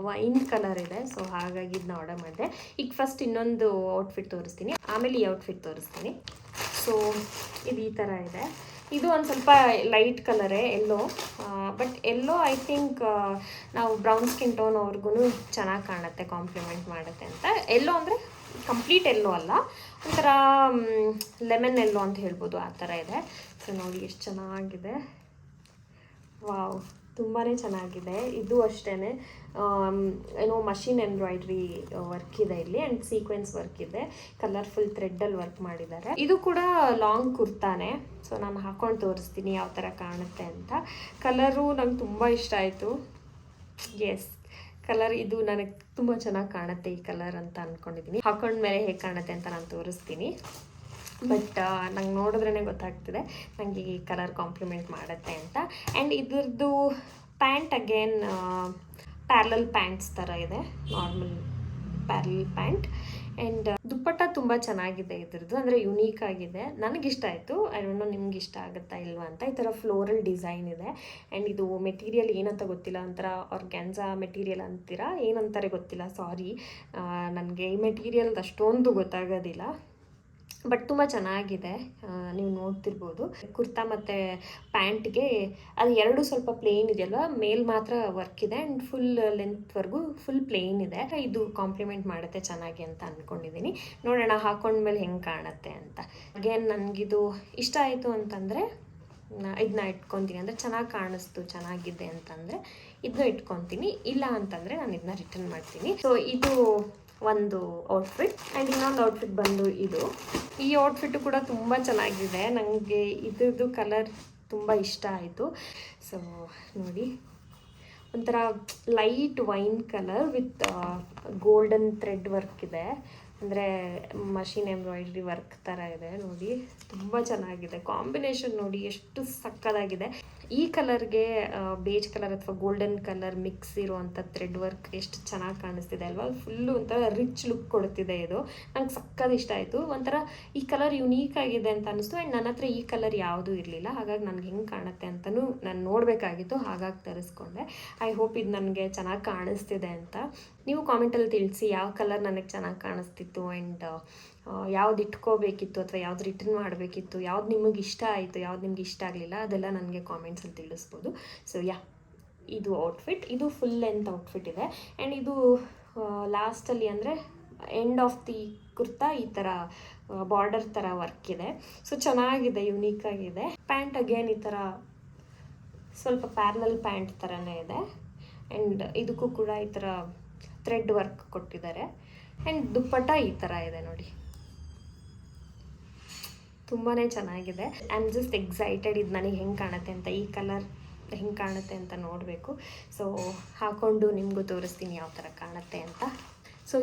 ವೈನ್ ಕಲರ್ ಇದೆ, ಸೊ ಹಾಗಾಗಿ ಇದನ್ನ ಆರ್ಡರ್ ಮಾಡಿದೆ. ಈಗ ಫಸ್ಟ್ ಇನ್ನೊಂದು ಔಟ್ಫಿಟ್ ತೋರಿಸ್ತೀನಿ, ಆಮೇಲೆ ಈ ಔಟ್ಫಿಟ್ ತೋರಿಸ್ತೀನಿ. ಸೊ ಇದು ಈ ಥರ ಇದೆ. ಇದು ಒಂದು ಸ್ವಲ್ಪ ಲೈಟ್ ಕಲರೇ, yellow. But yellow I think ನಾವು ಬ್ರೌನ್ ಸ್ಕಿನ್ ಟೋನ್ ಅವ್ರಿಗೂ ಚೆನ್ನಾಗಿ ಕಾಣುತ್ತೆ, ಕಾಂಪ್ಲಿಮೆಂಟ್ ಮಾಡುತ್ತೆ ಅಂತ. ಎಲ್ಲೋ ಅಂದರೆ ಕಂಪ್ಲೀಟ್ ಎಲ್ಲೋ ಅಲ್ಲ, ಒಂಥರ ಲೆಮನ್ ಎಲ್ಲೋ ಅಂತ ಹೇಳ್ಬೋದು, ಆ ಥರ ಇದೆ. ಸೊ ನೋಡಿ ಎಷ್ಟು ಚೆನ್ನಾಗಿದೆ. ವಾವ್, ತುಂಬಾ ಚೆನ್ನಾಗಿದೆ. ಇದು ಅಷ್ಟೇ ಏನೋ ಮಷಿನ್ ಎಂಬ್ರಾಯ್ಡ್ರಿ ವರ್ಕ್ ಇದೆ ಇಲ್ಲಿ, ಆ್ಯಂಡ್ ಸೀಕ್ವೆನ್ಸ್ ವರ್ಕ್ ಇದೆ, ಕಲರ್ಫುಲ್ ಥ್ರೆಡ್ಡಲ್ಲಿ ವರ್ಕ್ ಮಾಡಿದ್ದಾರೆ. ಇದು ಕೂಡ ಲಾಂಗ್ ಕುರ್ತಾನೆ. ಸೊ ನಾನು ಹಾಕ್ಕೊಂಡು ತೋರಿಸ್ತೀನಿ ಯಾವ ಥರ ಕಾಣುತ್ತೆ ಅಂತ. ಕಲರು ನಂಗೆ ತುಂಬ ಇಷ್ಟ ಆಯಿತು. ಎಸ್, ಕಲರ್ ಇದು ನನಗೆ ತುಂಬ ಚೆನ್ನಾಗಿ ಕಾಣುತ್ತೆ ಈ ಕಲರ್ ಅಂತ ಅಂದ್ಕೊಂಡಿದ್ದೀನಿ. ಹಾಕೊಂಡ್ಮೇಲೆ ಹೇಗೆ ಕಾಣುತ್ತೆ ಅಂತ ನಾನು ತೋರಿಸ್ತೀನಿ. ಬಟ್ ನಂಗೆ ನೋಡಿದ್ರೇ ಗೊತ್ತಾಗ್ತಿದೆ ನನಗೆ ಈ ಕಲರ್ ಕಾಂಪ್ಲಿಮೆಂಟ್ ಮಾಡುತ್ತೆ ಅಂತ. ಆ್ಯಂಡ್ ಇದ್ರದ್ದು ಪ್ಯಾಂಟ್ ಅಗೇನ್ ಪ್ಯಾರಲಲ್ ಪ್ಯಾಂಟ್ಸ್ ಥರ ಇದೆ, ನಾರ್ಮಲ್ ಪ್ಯಾರಲಲ್ ಪ್ಯಾಂಟ್. ಆ್ಯಂಡ್ ದುಪ್ಪಟ್ಟ ತುಂಬ ಚೆನ್ನಾಗಿದೆ ಇದ್ರದ್ದು, ಅಂದರೆ ಯುನೀಕ್ ಆಗಿದೆ, ನನಗಿಷ್ಟ ಆಯಿತು. ಐ ಡೋಂಟ್ ನೋ ನಿಮ್ಗೆ ಇಷ್ಟ ಆಗುತ್ತಾ ಇಲ್ವಾ ಅಂತ. ಈ ಥರ ಫ್ಲೋರಲ್ ಡಿಸೈನ್ ಇದೆ. ಆ್ಯಂಡ್ ಇದು ಮೆಟೀರಿಯಲ್ ಏನಂತ ಗೊತ್ತಿಲ್ಲ, ಒಂಥರ ಆರ್ಗ್ಯಾನ್ಸಾ ಮೆಟೀರಿಯಲ್ ಅಂತೀರಾ, ಏನಂತಾರೆ ಗೊತ್ತಿಲ್ಲ, ಸಾರಿ, ನನಗೆ ಈ ಮೆಟೀರಿಯಲ್ದು ಅಷ್ಟೊಂದು ಗೊತ್ತಾಗೋದಿಲ್ಲ. ಬಟ್ ತುಂಬ ಚೆನ್ನಾಗಿದೆ, ನೀವು ನೋಡ್ತಿರ್ಬೋದು. ಕುರ್ತಾ ಮತ್ತು ಪ್ಯಾಂಟ್ಗೆ ಅದು ಎರಡು ಸ್ವಲ್ಪ ಪ್ಲೇನ್ ಇದೆಯಲ್ವ, ಮೇಲ್ ಮಾತ್ರ ವರ್ಕ್ ಇದೆ, ಆ್ಯಂಡ್ ಫುಲ್ ಲೆಂತ್ವರೆಗೂ ಫುಲ್ ಪ್ಲೇನ್ ಇದೆ. ಇದು ಕಾಂಪ್ಲಿಮೆಂಟ್ ಮಾಡುತ್ತೆ ಚೆನ್ನಾಗಿ ಅಂತ ಅಂದ್ಕೊಂಡಿದ್ದೀನಿ. ನೋಡೋಣ ಹಾಕೊಂಡ್ಮೇಲೆ ಹೆಂಗೆ ಕಾಣುತ್ತೆ ಅಂತ. ಅಗೇನ್ ನನಗಿದು ಇಷ್ಟ ಆಯಿತು ಅಂತಂದರೆ ಇದನ್ನ ಇಟ್ಕೊತೀನಿ, ಅಂದರೆ ಚೆನ್ನಾಗಿ ಕಾಣಿಸ್ತು, ಚೆನ್ನಾಗಿದೆ ಅಂತಂದರೆ ಇದನ್ನ ಇಟ್ಕೊತೀನಿ. ಇಲ್ಲ ಅಂತಂದರೆ ನಾನು ಇದನ್ನ ರಿಟರ್ನ್ ಮಾಡ್ತೀನಿ. ಸೊ ಇದು ಒಂದು ಔಟ್ಫಿಟ್. ಆ್ಯಂಡ್ ಇನ್ನೊಂದು ಔಟ್ಫಿಟ್ ಬಂದು ಇದು. ಈ ಔಟ್ಫಿಟ್ಟು ಕೂಡ ತುಂಬ ಚೆನ್ನಾಗಿದೆ, ನನಗೆ ಇದ್ರದ್ದು ಕಲರ್ ತುಂಬ ಇಷ್ಟ ಆಯಿತು. ಸೊ ನೋಡಿ, ಒಂಥರ light wine colour with golden thread work ಇದೆ, ಅಂದರೆ ಮಷಿನ್ ಎಂಬ್ರಾಯ್ಡ್ರಿ ವರ್ಕ್ ಥರ ಇದೆ. ನೋಡಿ ತುಂಬ ಚೆನ್ನಾಗಿದೆ, ಕಾಂಬಿನೇಷನ್ ನೋಡಿ ಎಷ್ಟು ಸಕ್ಕದಾಗಿದೆ. ಈ ಕಲರ್ಗೆ ಬೇಜ್ ಕಲರ್ ಅಥವಾ ಗೋಲ್ಡನ್ ಕಲರ್ ಮಿಕ್ಸ್ ಇರುವಂಥ ಥ್ರೆಡ್ ವರ್ಕ್ ಎಷ್ಟು ಚೆನ್ನಾಗಿ ಕಾಣಿಸ್ತಿದೆ ಅಲ್ವಾ. ಫುಲ್ಲು ಒಂಥರ ರಿಚ್ ಲುಕ್ ಕೊಡ್ತಿದೆ ಇದು, ನಂಗೆ ಸಕ್ಕದ ಇಷ್ಟ ಆಯಿತು. ಒಂಥರ ಈ ಕಲರ್ ಯುನೀಕ್ ಆಗಿದೆ ಅಂತ ಅನ್ನಿಸ್ತು. ಆ್ಯಂಡ್ ನನ್ನ ಹತ್ರ ಈ ಕಲರ್ ಯಾವುದೂ ಇರಲಿಲ್ಲ, ಹಾಗಾಗಿ ನನಗೆ ಹೆಂಗೆ ಕಾಣುತ್ತೆ ಅಂತಲೂ ನಾನು ನೋಡಬೇಕಾಗಿತ್ತು, ಹಾಗಾಗಿ ತರಿಸ್ಕೊಂಡೆ. ಐ ಹೋಪ್ ಇದು ನನಗೆ ಚೆನ್ನಾಗಿ ಕಾಣಿಸ್ತಿದೆ ಅಂತ. ನೀವು ಕಾಮೆಂಟಲ್ಲಿ ತಿಳಿಸಿ ಯಾವ ಕಲರ್ ನನಗೆ ಚೆನ್ನಾಗಿ ಕಾಣಿಸ್ತಿತ್ತು, ಆ್ಯಂಡ್ ಯಾವ್ದು ಇಟ್ಕೋಬೇಕಿತ್ತು ಅಥವಾ ಯಾವ್ದು ರಿಟರ್ನ್ ಮಾಡಬೇಕಿತ್ತು, ಯಾವ್ದು ನಿಮಗೆ ಇಷ್ಟ ಆಯಿತು, ಯಾವ್ದು ನಿಮ್ಗೆ ಇಷ್ಟ ಆಗಲಿಲ್ಲ, ಅದೆಲ್ಲ ನನಗೆ ಕಾಮೆಂಟ್ಸಲ್ಲಿ ತಿಳಿಸ್ಬೋದು. ಸೊ ಇದು ಔಟ್ಫಿಟ್, ಇದು ಫುಲ್ ಲೆಂತ್ ಔಟ್ಫಿಟ್ ಇದೆ. ಆ್ಯಂಡ್ ಇದು ಲಾಸ್ಟಲ್ಲಿ ಅಂದರೆ ಎಂಡ್ ಆಫ್ ದಿ ಕುರ್ತಾ ಈ ಥರ ಬಾರ್ಡರ್ ಥರ ವರ್ಕ್ ಇದೆ. ಸೊ ಚೆನ್ನಾಗಿದೆ, ಯುನೀಕ್ ಆಗಿದೆ. ಪ್ಯಾಂಟ್ ಅಗೇನ್ ಈ ಥರ ಸ್ವಲ್ಪ ಪ್ಯಾರಲಲ್ ಪ್ಯಾಂಟ್ ಥರನೇ ಇದೆ. ಆ್ಯಂಡ್ ಇದಕ್ಕೂ ಕೂಡ ಈ ಥರ ಥ್ರೆಡ್ ವರ್ಕ್ ಕೊಟ್ಟಿದ್ದಾರೆ. ಆ್ಯಂಡ್ ದುಪ್ಪಟ್ಟ ಈ ಥರ ಇದೆ ನೋಡಿ, ತುಂಬಾ ಚೆನ್ನಾಗಿದೆ. ಐ ಆಮ್ ಜಸ್ಟ್ ಎಕ್ಸೈಟೆಡ್ ಇದು ನನಗೆ ಹೆಂಗೆ ಕಾಣುತ್ತೆ ಅಂತ, ಈ ಕಲರ್ ಹೆಂಗೆ ಕಾಣುತ್ತೆ ಅಂತ ನೋಡಬೇಕು. ಸೊ ಹಾಕ್ಕೊಂಡು ನಿಮಗೂ ತೋರಿಸ್ತೀನಿ ಯಾವ ಥರ ಕಾಣುತ್ತೆ ಅಂತ. ಸೊ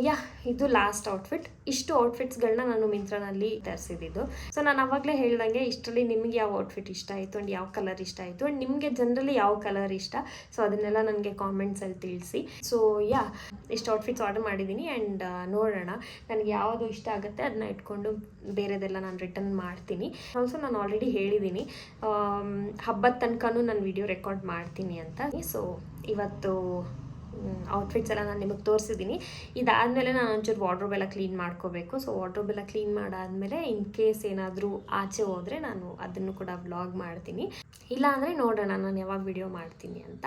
ಇದು ಲಾಸ್ಟ್ ಔಟ್ಫಿಟ್. ಇಷ್ಟು ಔಟ್ಫಿಟ್ಸ್ಗಳನ್ನ ನಾನು ಮಿಂತ್ರಾನಲ್ಲಿ ತರಿಸಿದ್ದು. ಸೊ ನಾನು ಅವಾಗಲೇ ಹೇಳ್ದಂಗೆ ಇಷ್ಟರಲ್ಲಿ ನಿಮಗೆ ಯಾವ ಔಟ್ಫಿಟ್ ಇಷ್ಟ ಆಯಿತು ಆ್ಯಂಡ್ ಯಾವ ಕಲರ್ ಇಷ್ಟ ಆಯಿತು ಆ್ಯಂಡ್ ನಿಮಗೆ ಜನರಲಿ ಯಾವ ಕಲರ್ ಇಷ್ಟ, ಸೊ ಅದನ್ನೆಲ್ಲ ನನಗೆ ಕಾಮೆಂಟ್ಸಲ್ಲಿ ತಿಳಿಸಿ. ಸೊ ಇಷ್ಟು ಔಟ್ಫಿಟ್ಸ್ ಆರ್ಡರ್ ಮಾಡಿದ್ದೀನಿ ಆ್ಯಂಡ್ ನೋಡೋಣ ನನಗೆ ಯಾವುದು ಇಷ್ಟ ಆಗುತ್ತೆ ಅದನ್ನ ಇಟ್ಕೊಂಡು ಬೇರೆದೆಲ್ಲ ನಾನು ರಿಟರ್ನ್ ಮಾಡ್ತೀನಿ. ಆಲ್ಸೋ ನಾನು ಆಲ್ರೆಡಿ ಹೇಳಿದ್ದೀನಿ ಹಬ್ಬದ ತನಕನೂ ನಾನು ವಿಡಿಯೋ ರೆಕಾರ್ಡ್ ಮಾಡ್ತೀನಿ ಅಂತ. ಸೊ ಇವತ್ತು ಔಟ್ಫಿಟ್ಸ್ ಎಲ್ಲ ನಾನು ನಿಮಗೆ ತೋರಿಸಿದ್ದೀನಿ. ಇದಾದಮೇಲೆ ನಾನು ಒಂಚೂರು ವಾರ್ಡ್ರೋಬ್ ಎಲ್ಲ ಕ್ಲೀನ್ ಮಾಡ್ಕೋಬೇಕು. ಸೊ ವಾರ್ಡ್ರೋಬ್ ಎಲ್ಲ ಕ್ಲೀನ್ ಮಾಡಾದಮೇಲೆ ಇನ್ ಕೇಸ್ ಏನಾದರೂ ಆಚೆ ಹೋದರೆ ನಾನು ಅದನ್ನು ಕೂಡ ವ್ಲಾಗ್ ಮಾಡ್ತೀನಿ. ಇಲ್ಲ ಅಂದರೆ ನೋಡೋಣ ನಾನು ಯಾವಾಗ ವಿಡಿಯೋ ಮಾಡ್ತೀನಿ ಅಂತ.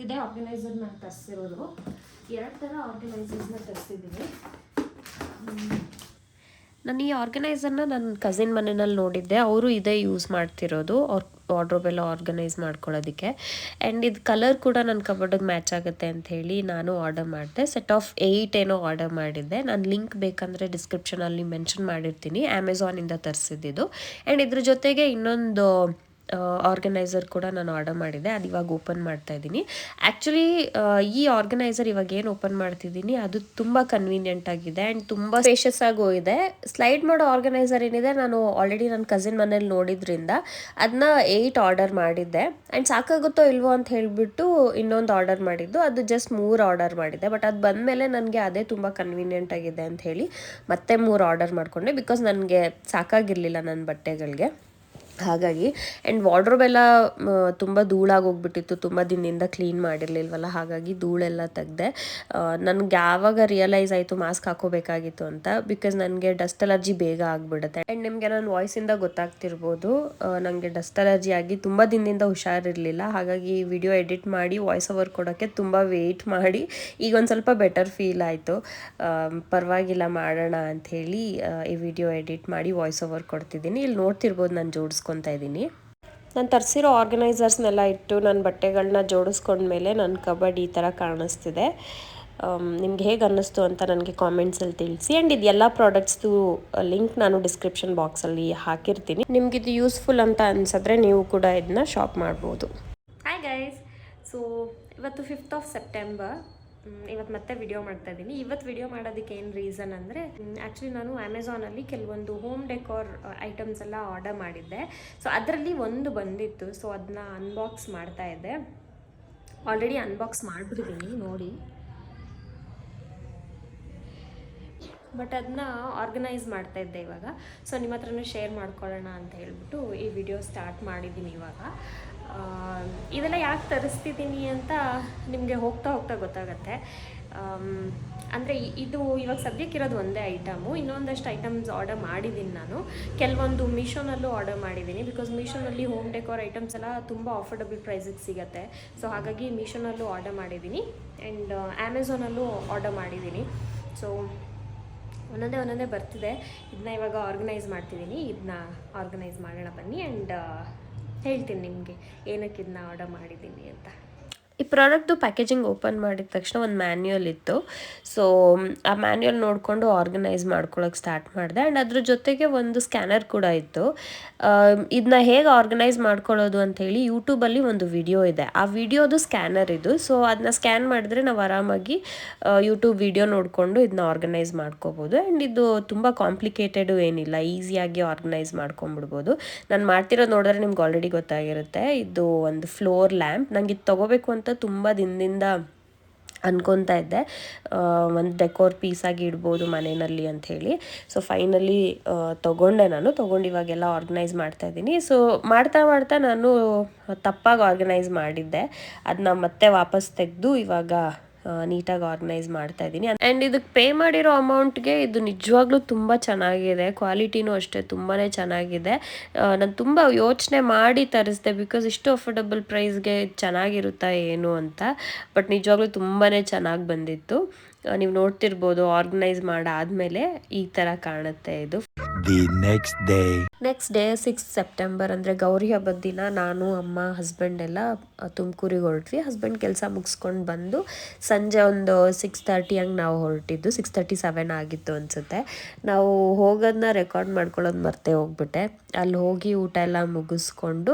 ಇದೇ ಆರ್ಗನೈಸರ್ ನಾನು ತರಿಸಿರೋದು. 2 ಥರ ಆರ್ಗನೈಸರ್ಸ್ನ ತರಿಸಿದ್ದೀನಿ. ನಾನು ಈ ಆರ್ಗನೈಸರ್ನ ನನ್ನ ಕಸಿನ್ ಮನೆಯಲ್ಲಿ ನೋಡಿದ್ದೆ, ಅವರು ಇದೇ ಯೂಸ್ ಮಾಡ್ತಿರೋದು ವಾರ್ಡ್ರೋಬ್ ಎಲ್ಲ ಆರ್ಗನೈಸ್ ಮಾಡ್ಕೊಳ್ಳೋದಕ್ಕೆ. ಆ್ಯಂಡ್ ಇದು ಕಲರ್ ಕೂಡ ನನ್ನ ಕಬೋರ್ಡಿಗೆ ಮ್ಯಾಚ್ ಆಗುತ್ತೆ ಅಂತ ಹೇಳಿ ನಾನು ಆರ್ಡರ್ ಮಾಡಿದೆ. ಸೆಟ್ ಆಫ್ 8 ಏನೋ ಆರ್ಡರ್ ಮಾಡಿದ್ದೆ. ನಾನು ಲಿಂಕ್ ಬೇಕಂದರೆ ಡಿಸ್ಕ್ರಿಪ್ಷನಲ್ಲಿ ಮೆನ್ಷನ್ ಮಾಡಿರ್ತೀನಿ. ಅಮೆಝಾನಿಂದ ತರಿಸಿದ್ದು. ಆ್ಯಂಡ್ ಇದ್ರ ಜೊತೆಗೆ ಇನ್ನೊಂದು ಆರ್ಗನೈಸರ್ ಕೂಡ ನಾನು ಆರ್ಡರ್ ಮಾಡಿದ್ದೆ, ಅದು ಇವಾಗ ಓಪನ್ ಮಾಡ್ತಾ ಇದ್ದೀನಿ. ಆ್ಯಕ್ಚುಲಿ ಈ ಆರ್ಗನೈಸರ್ ಇವಾಗ ಏನು ಓಪನ್ ಮಾಡ್ತಿದ್ದೀನಿ ಅದು ತುಂಬ ಕನ್ವೀನಿಯೆಂಟ್ ಆಗಿದೆ ಆ್ಯಂಡ್ ತುಂಬ ಸ್ಪೇಷಿಯಸ್ ಆಗೂ ಇದೆ. ಸ್ಲೈಡ್ ಮಾಡೋ ಆರ್ಗನೈಸರ್ ಏನಿದೆ ನಾನು ಆಲ್ರೆಡಿ ನನ್ನ ಕಸಿನ್ ಮನೇಲಿ ನೋಡಿದ್ರಿಂದ ಅದನ್ನ 8 ಆರ್ಡರ್ ಮಾಡಿದ್ದೆ. ಆ್ಯಂಡ್ ಸಾಕಾಗುತ್ತೋ ಇಲ್ವೋ ಅಂತ ಹೇಳಿಬಿಟ್ಟು ಇನ್ನೊಂದು ಆರ್ಡರ್ ಮಾಡಿದ್ದು, ಅದು ಜಸ್ಟ್ 3 ಆರ್ಡರ್ ಮಾಡಿದ್ದೆ. ಬಟ್ ಅದು ಬಂದಮೇಲೆ ನನಗೆ ಅದೇ ತುಂಬ ಕನ್ವೀನಿಯೆಂಟ್ ಆಗಿದೆ ಅಂತ ಹೇಳಿ ಮತ್ತೆ 3 ಆರ್ಡರ್ ಮಾಡಿಕೊಂಡೆ. ಬಿಕಾಸ್ ನನಗೆ ಸಾಕಾಗಿರಲಿಲ್ಲ ನನ್ನ ಬಟ್ಟೆಗಳಿಗೆ, ಹಾಗಾಗಿ. ಆ್ಯಂಡ್ ವಾರ್ಡ್ರೋಬ್ ಎಲ್ಲ ತುಂಬ ಧೂಳಾಗಿ ಹೋಗ್ಬಿಟ್ಟಿತ್ತು, ತುಂಬ ದಿನದಿಂದ ಕ್ಲೀನ್ ಮಾಡಿರಲಿಲ್ವಲ್ಲ, ಹಾಗಾಗಿ ಧೂಳೆಲ್ಲ ತೆಗ್ದೆ. ನನಗೆ ಯಾವಾಗ ರಿಯಲೈಸ್ ಆಯಿತು ಮಾಸ್ಕ್ ಹಾಕೋಬೇಕಾಗಿತ್ತು ಅಂತ, ಬಿಕಾಸ್ ನನಗೆ ಡಸ್ಟ್ ಅಲರ್ಜಿ ಬೇಗ ಆಗಿಬಿಡುತ್ತೆ. ಆ್ಯಂಡ್ ನಿಮಗೆ ನನ್ನ ವಾಯ್ಸಿಂದ ಗೊತ್ತಾಗ್ತಿರ್ಬೋದು ನನಗೆ ಡಸ್ಟ್ ಅಲರ್ಜಿ ಆಗಿ ತುಂಬ ದಿನದಿಂದ ಹುಷಾರಿರಲಿಲ್ಲ. ಹಾಗಾಗಿ ವಿಡಿಯೋ ಎಡಿಟ್ ಮಾಡಿ ವಾಯ್ಸ್ ಓವರ್ ಕೊಡೋಕ್ಕೆ ತುಂಬ ವೆಯ್ಟ್ ಮಾಡಿ ಈಗ ಒಂದು ಸ್ವಲ್ಪ ಬೆಟರ್ ಫೀಲ್ ಆಯಿತು. ಪರವಾಗಿಲ್ಲ ಮಾಡೋಣ ಅಂಥೇಳಿ ಈ ವಿಡಿಯೋ ಎಡಿಟ್ ಮಾಡಿ ವಾಯ್ಸ್ ಓವರ್ ಕೊಡ್ತಿದ್ದೀನಿ. ಇಲ್ಲಿ ನೋಡ್ತಿರ್ಬೋದು ನಾನು ಜೋಡಿಸ್ಕೊತಾ ಇದ್ದೀನಿ. ನಾನು ತರಿಸಿರೋ ಆರ್ಗನೈಸರ್ಸ್ನೆಲ್ಲ ಇಟ್ಟು ನನ್ನ ಬಟ್ಟೆಗಳನ್ನ ಜೋಡಿಸ್ಕೊಂಡ್ಮೇಲೆ ನನ್ನ ಕಬರ್ಡ್ ಈ ಥರ ಕಾಣಿಸ್ತಿದೆ. ನಿಮ್ಗೆ ಹೇಗೆ ಅನ್ನಿಸ್ತು ಅಂತ ನನಗೆ ಕಾಮೆಂಟ್ಸಲ್ಲಿ ತಿಳಿಸಿ. ಆ್ಯಂಡ್ ಇದು ಎಲ್ಲ ಪ್ರಾಡಕ್ಟ್ಸ್ದು ಲಿಂಕ್ ನಾನು ಡಿಸ್ಕ್ರಿಪ್ಷನ್ ಬಾಕ್ಸಲ್ಲಿ ಹಾಕಿರ್ತೀನಿ. ನಿಮಗಿದು ಯೂಸ್ಫುಲ್ ಅಂತ ಅನಿಸಿದ್ರೆ ನೀವು ಕೂಡ ಇದನ್ನ ಶಾಪ್ ಮಾಡ್ಬೋದು. ಹಾಯ್ ಗೈಸ್, ಸೊ ಇವತ್ತು 5th ಆಫ್ ಸೆಪ್ಟೆಂಬರ್. ಇವತ್ತು ಮತ್ತೆ ವಿಡಿಯೋ ಮಾಡ್ತಾ ಇದ್ದೀನಿ. ಇವತ್ತು ವಿಡಿಯೋ ಮಾಡೋದಕ್ಕೆ ಏನು ರೀಸನ್ ಅಂದರೆ, ಆ್ಯಕ್ಚುಲಿ ನಾನು ಅಮೆಝಾನಲ್ಲಿ ಕೆಲವೊಂದು ಹೋಮ್ ಡೆಕೋರ್ ಐಟಮ್ಸ್ ಎಲ್ಲ ಆರ್ಡರ್ ಮಾಡಿದ್ದೆ. ಸೊ ಅದರಲ್ಲಿ ಒಂದು ಬಂದಿತ್ತು, ಸೊ ಅದನ್ನ ಅನ್ಬಾಕ್ಸ್ ಮಾಡ್ತಾ ಇದ್ದೆ. ಆಲ್ರೆಡಿ ಅನ್ಬಾಕ್ಸ್ ಮಾಡಿಬಿಟ್ಟಿದ್ದೀನಿ ನೋಡಿ. ಬಟ್ ಅದನ್ನ ಆರ್ಗನೈಸ್ ಮಾಡ್ತಾ ಇದ್ದೆ ಇವಾಗ. ಸೊ ನಿಮ್ಮ ಹತ್ರನೂ ಶೇರ್ ಮಾಡ್ಕೊಳ್ಳೋಣ ಅಂತ ಹೇಳ್ಬಿಟ್ಟು ಈ ವಿಡಿಯೋ ಸ್ಟಾರ್ಟ್ ಮಾಡಿದ್ದೀನಿ ಇವಾಗ. ಇದೆಲ್ಲ ಯಾಕೆ ತರಿಸ್ತಿದ್ದೀನಿ ಅಂತ ನಿಮಗೆ ಹೋಗ್ತಾ ಹೋಗ್ತಾ ಗೊತ್ತಾಗತ್ತೆ. ಅಂದರೆ ಇದು ಇವಾಗ ಸದ್ಯಕ್ಕಿರೋದು ಒಂದೇ ಐಟಮು. ಇನ್ನೊಂದಷ್ಟು ಐಟಮ್ಸ್ ಆರ್ಡರ್ ಮಾಡಿದ್ದೀನಿ ನಾನು. ಕೆಲವೊಂದು ಮೀಶೋನಲ್ಲೂ ಆರ್ಡರ್ ಮಾಡಿದ್ದೀನಿ, ಬಿಕಾಸ್ ಮೀಶೋನಲ್ಲಿ ಹೋಮ್ ಡೆಕೋರ್ ಐಟಮ್ಸ್ ಎಲ್ಲ ತುಂಬ ಆಫರ್ಡಬಲ್ ಪ್ರೈಸಿಗೆ ಸಿಗುತ್ತೆ. ಸೊ ಹಾಗಾಗಿ ಮೀಶೋನಲ್ಲೂ ಆರ್ಡರ್ ಮಾಡಿದ್ದೀನಿ ಆ್ಯಂಡ್ ಅಮೆಝಾನಲ್ಲೂ ಆರ್ಡರ್ ಮಾಡಿದ್ದೀನಿ. ಸೊ ಒಂದೊಂದೇ ಬರ್ತಿದೆ. ಇದನ್ನ ಇವಾಗ ಆರ್ಗನೈಸ್ ಮಾಡ್ತಿದ್ದೀನಿ. ಇದನ್ನ ಆರ್ಗನೈಸ್ ಮಾಡೋಣ ಬನ್ನಿ ಆ್ಯಂಡ್ ಹೇಳ್ತೀನಿ ನಿಮಗೆ ಏನಕ್ಕೆ ಇದನ್ನ ಆರ್ಡರ್ ಮಾಡಿದ್ದೀನಿ ಅಂತ. ಈ ಪ್ರಾಡಕ್ಟ್ದು ಪ್ಯಾಕೇಜಿಂಗ್ ಓಪನ್ ಮಾಡಿದ ತಕ್ಷಣ ಒಂದು ಮ್ಯಾನ್ಯುಯಲ್ ಇತ್ತು. ಸೊ ಆ ಮ್ಯಾನ್ಯುಯಲ್ ನೋಡಿಕೊಂಡು ಆರ್ಗನೈಸ್ ಮಾಡ್ಕೊಳ್ಳೋಕೆ ಸ್ಟಾರ್ಟ್ ಮಾಡಿದೆ. ಆ್ಯಂಡ್ ಅದ್ರ ಜೊತೆಗೆ ಒಂದು ಸ್ಕ್ಯಾನರ್ ಕೂಡ ಇತ್ತು. ಇದನ್ನ ಹೇಗೆ ಆರ್ಗನೈಸ್ ಮಾಡ್ಕೊಳ್ಳೋದು ಅಂಥೇಳಿ ಯೂಟ್ಯೂಬಲ್ಲಿ ಒಂದು ವಿಡಿಯೋ ಇದೆ. ಆ ವಿಡಿಯೋದು ಸ್ಕ್ಯಾನರ್ ಇದು. ಸೊ ಅದನ್ನ ಸ್ಕ್ಯಾನ್ ಮಾಡಿದ್ರೆ ನಾವು ಆರಾಮಾಗಿ ಯೂಟ್ಯೂಬ್ ವಿಡಿಯೋ ನೋಡಿಕೊಂಡು ಇದನ್ನ ಆರ್ಗನೈಸ್ ಮಾಡ್ಕೋಬೋದು. ಆ್ಯಂಡ್ ಇದು ತುಂಬ ಕಾಂಪ್ಲಿಕೇಟೆಡು ಏನಿಲ್ಲ, ಈಸಿಯಾಗಿ ಆರ್ಗನೈಸ್ ಮಾಡ್ಕೊಂಬಿಡ್ಬೋದು. ನಾನು ಮಾಡ್ತಿರೋದು ನೋಡಿದ್ರೆ ನಿಮ್ಗೆ ಆಲ್ರೆಡಿ ಗೊತ್ತಾಗಿರುತ್ತೆ. ಇದು ಒಂದು ಫ್ಲೋರ್ ಲ್ಯಾಂಪ್. ನಂಗೆ ಇದು ತೊಗೋಬೇಕು ಅಂತ ತುಂಬ ದಿನದಿಂದ ಅನ್ಕೊತಾ ಇದ್ದೆ, ಒಂದು ಡೆಕೋರ್ ಪೀಸಾಗಿ ಇಡ್ಬೋದು ಮನೆಯಲ್ಲಿ ಅಂಥೇಳಿ. ಸೊ ಫೈನಲಿ ತೊಗೊಂಡು ಇವಾಗೆಲ್ಲ ಆರ್ಗನೈಸ್ ಮಾಡ್ತಾಯಿದ್ದೀನಿ. ಸೊ ಮಾಡ್ತಾ ನಾನು ತಪ್ಪಾಗಿ ಆರ್ಗನೈಸ್ ಮಾಡಿದ್ದೆ. ಅದನ್ನ ಮತ್ತೆ ವಾಪಸ್ ತೆಗೆದು ಇವಾಗ ನೀಟಾಗಿ ಆರ್ಗನೈಸ್ ಮಾಡ್ತಾ ಇದ್ದೀನಿ. ಆ್ಯಂಡ್ ಇದಕ್ಕೆ ಪೇ ಮಾಡಿರೋ ಅಮೌಂಟ್ಗೆ ಇದು ನಿಜವಾಗ್ಲೂ ತುಂಬ ಚೆನ್ನಾಗಿದೆ. ಕ್ವಾಲಿಟಿನೂ ಅಷ್ಟೇ ತುಂಬಾ ಚೆನ್ನಾಗಿದೆ. ನಾನು ತುಂಬ ಯೋಚನೆ ಮಾಡಿ ತರಿಸಿದೆ, ಬಿಕಾಸ್ ಇಷ್ಟು ಅಫೋರ್ಡಬಲ್ ಪ್ರೈಸ್ಗೆ ಚೆನ್ನಾಗಿರುತ್ತಾ ಏನು ಅಂತ. ಬಟ್ ನಿಜವಾಗ್ಲೂ ತುಂಬಾ ಚೆನ್ನಾಗಿ ಬಂದಿತ್ತು. ನೀವು ನೋಡ್ತಿರ್ಬೋದು ಆರ್ಗನೈಸ್ ಮಾಡಾದಮೇಲೆ ಈ ಥರ ಕಾಣುತ್ತೆ ಇದು. The next day. Next day 6 September ಅಂದರೆ ಗೌರಿ ಹಬ್ಬದ ದಿನ ನಾನು ಅಮ್ಮ ಹಸ್ಬೆಂಡ್ ಎಲ್ಲ ತುಮಕೂರಿಗೆ ಹೊರಟ್ವಿ. ಹಸ್ಬೆಂಡ್ ಕೆಲಸ ಮುಗಿಸ್ಕೊಂಡು ಬಂದು ಸಂಜೆ ಒಂದು 6:30 ಹಂಗೆ ನಾವು ಹೊರಟಿದ್ದು. 6:37 ಆಗಿತ್ತು ಅನಿಸುತ್ತೆ. ನಾವು ಹೋಗೋದನ್ನ ರೆಕಾರ್ಡ್ ಮಾಡ್ಕೊಳ್ಳೋದು ಮರ್ತೇ ಹೋಗ್ಬಿಟ್ಟೆ. ಅಲ್ಲಿ ಹೋಗಿ ಊಟ ಎಲ್ಲ ಮುಗಿಸ್ಕೊಂಡು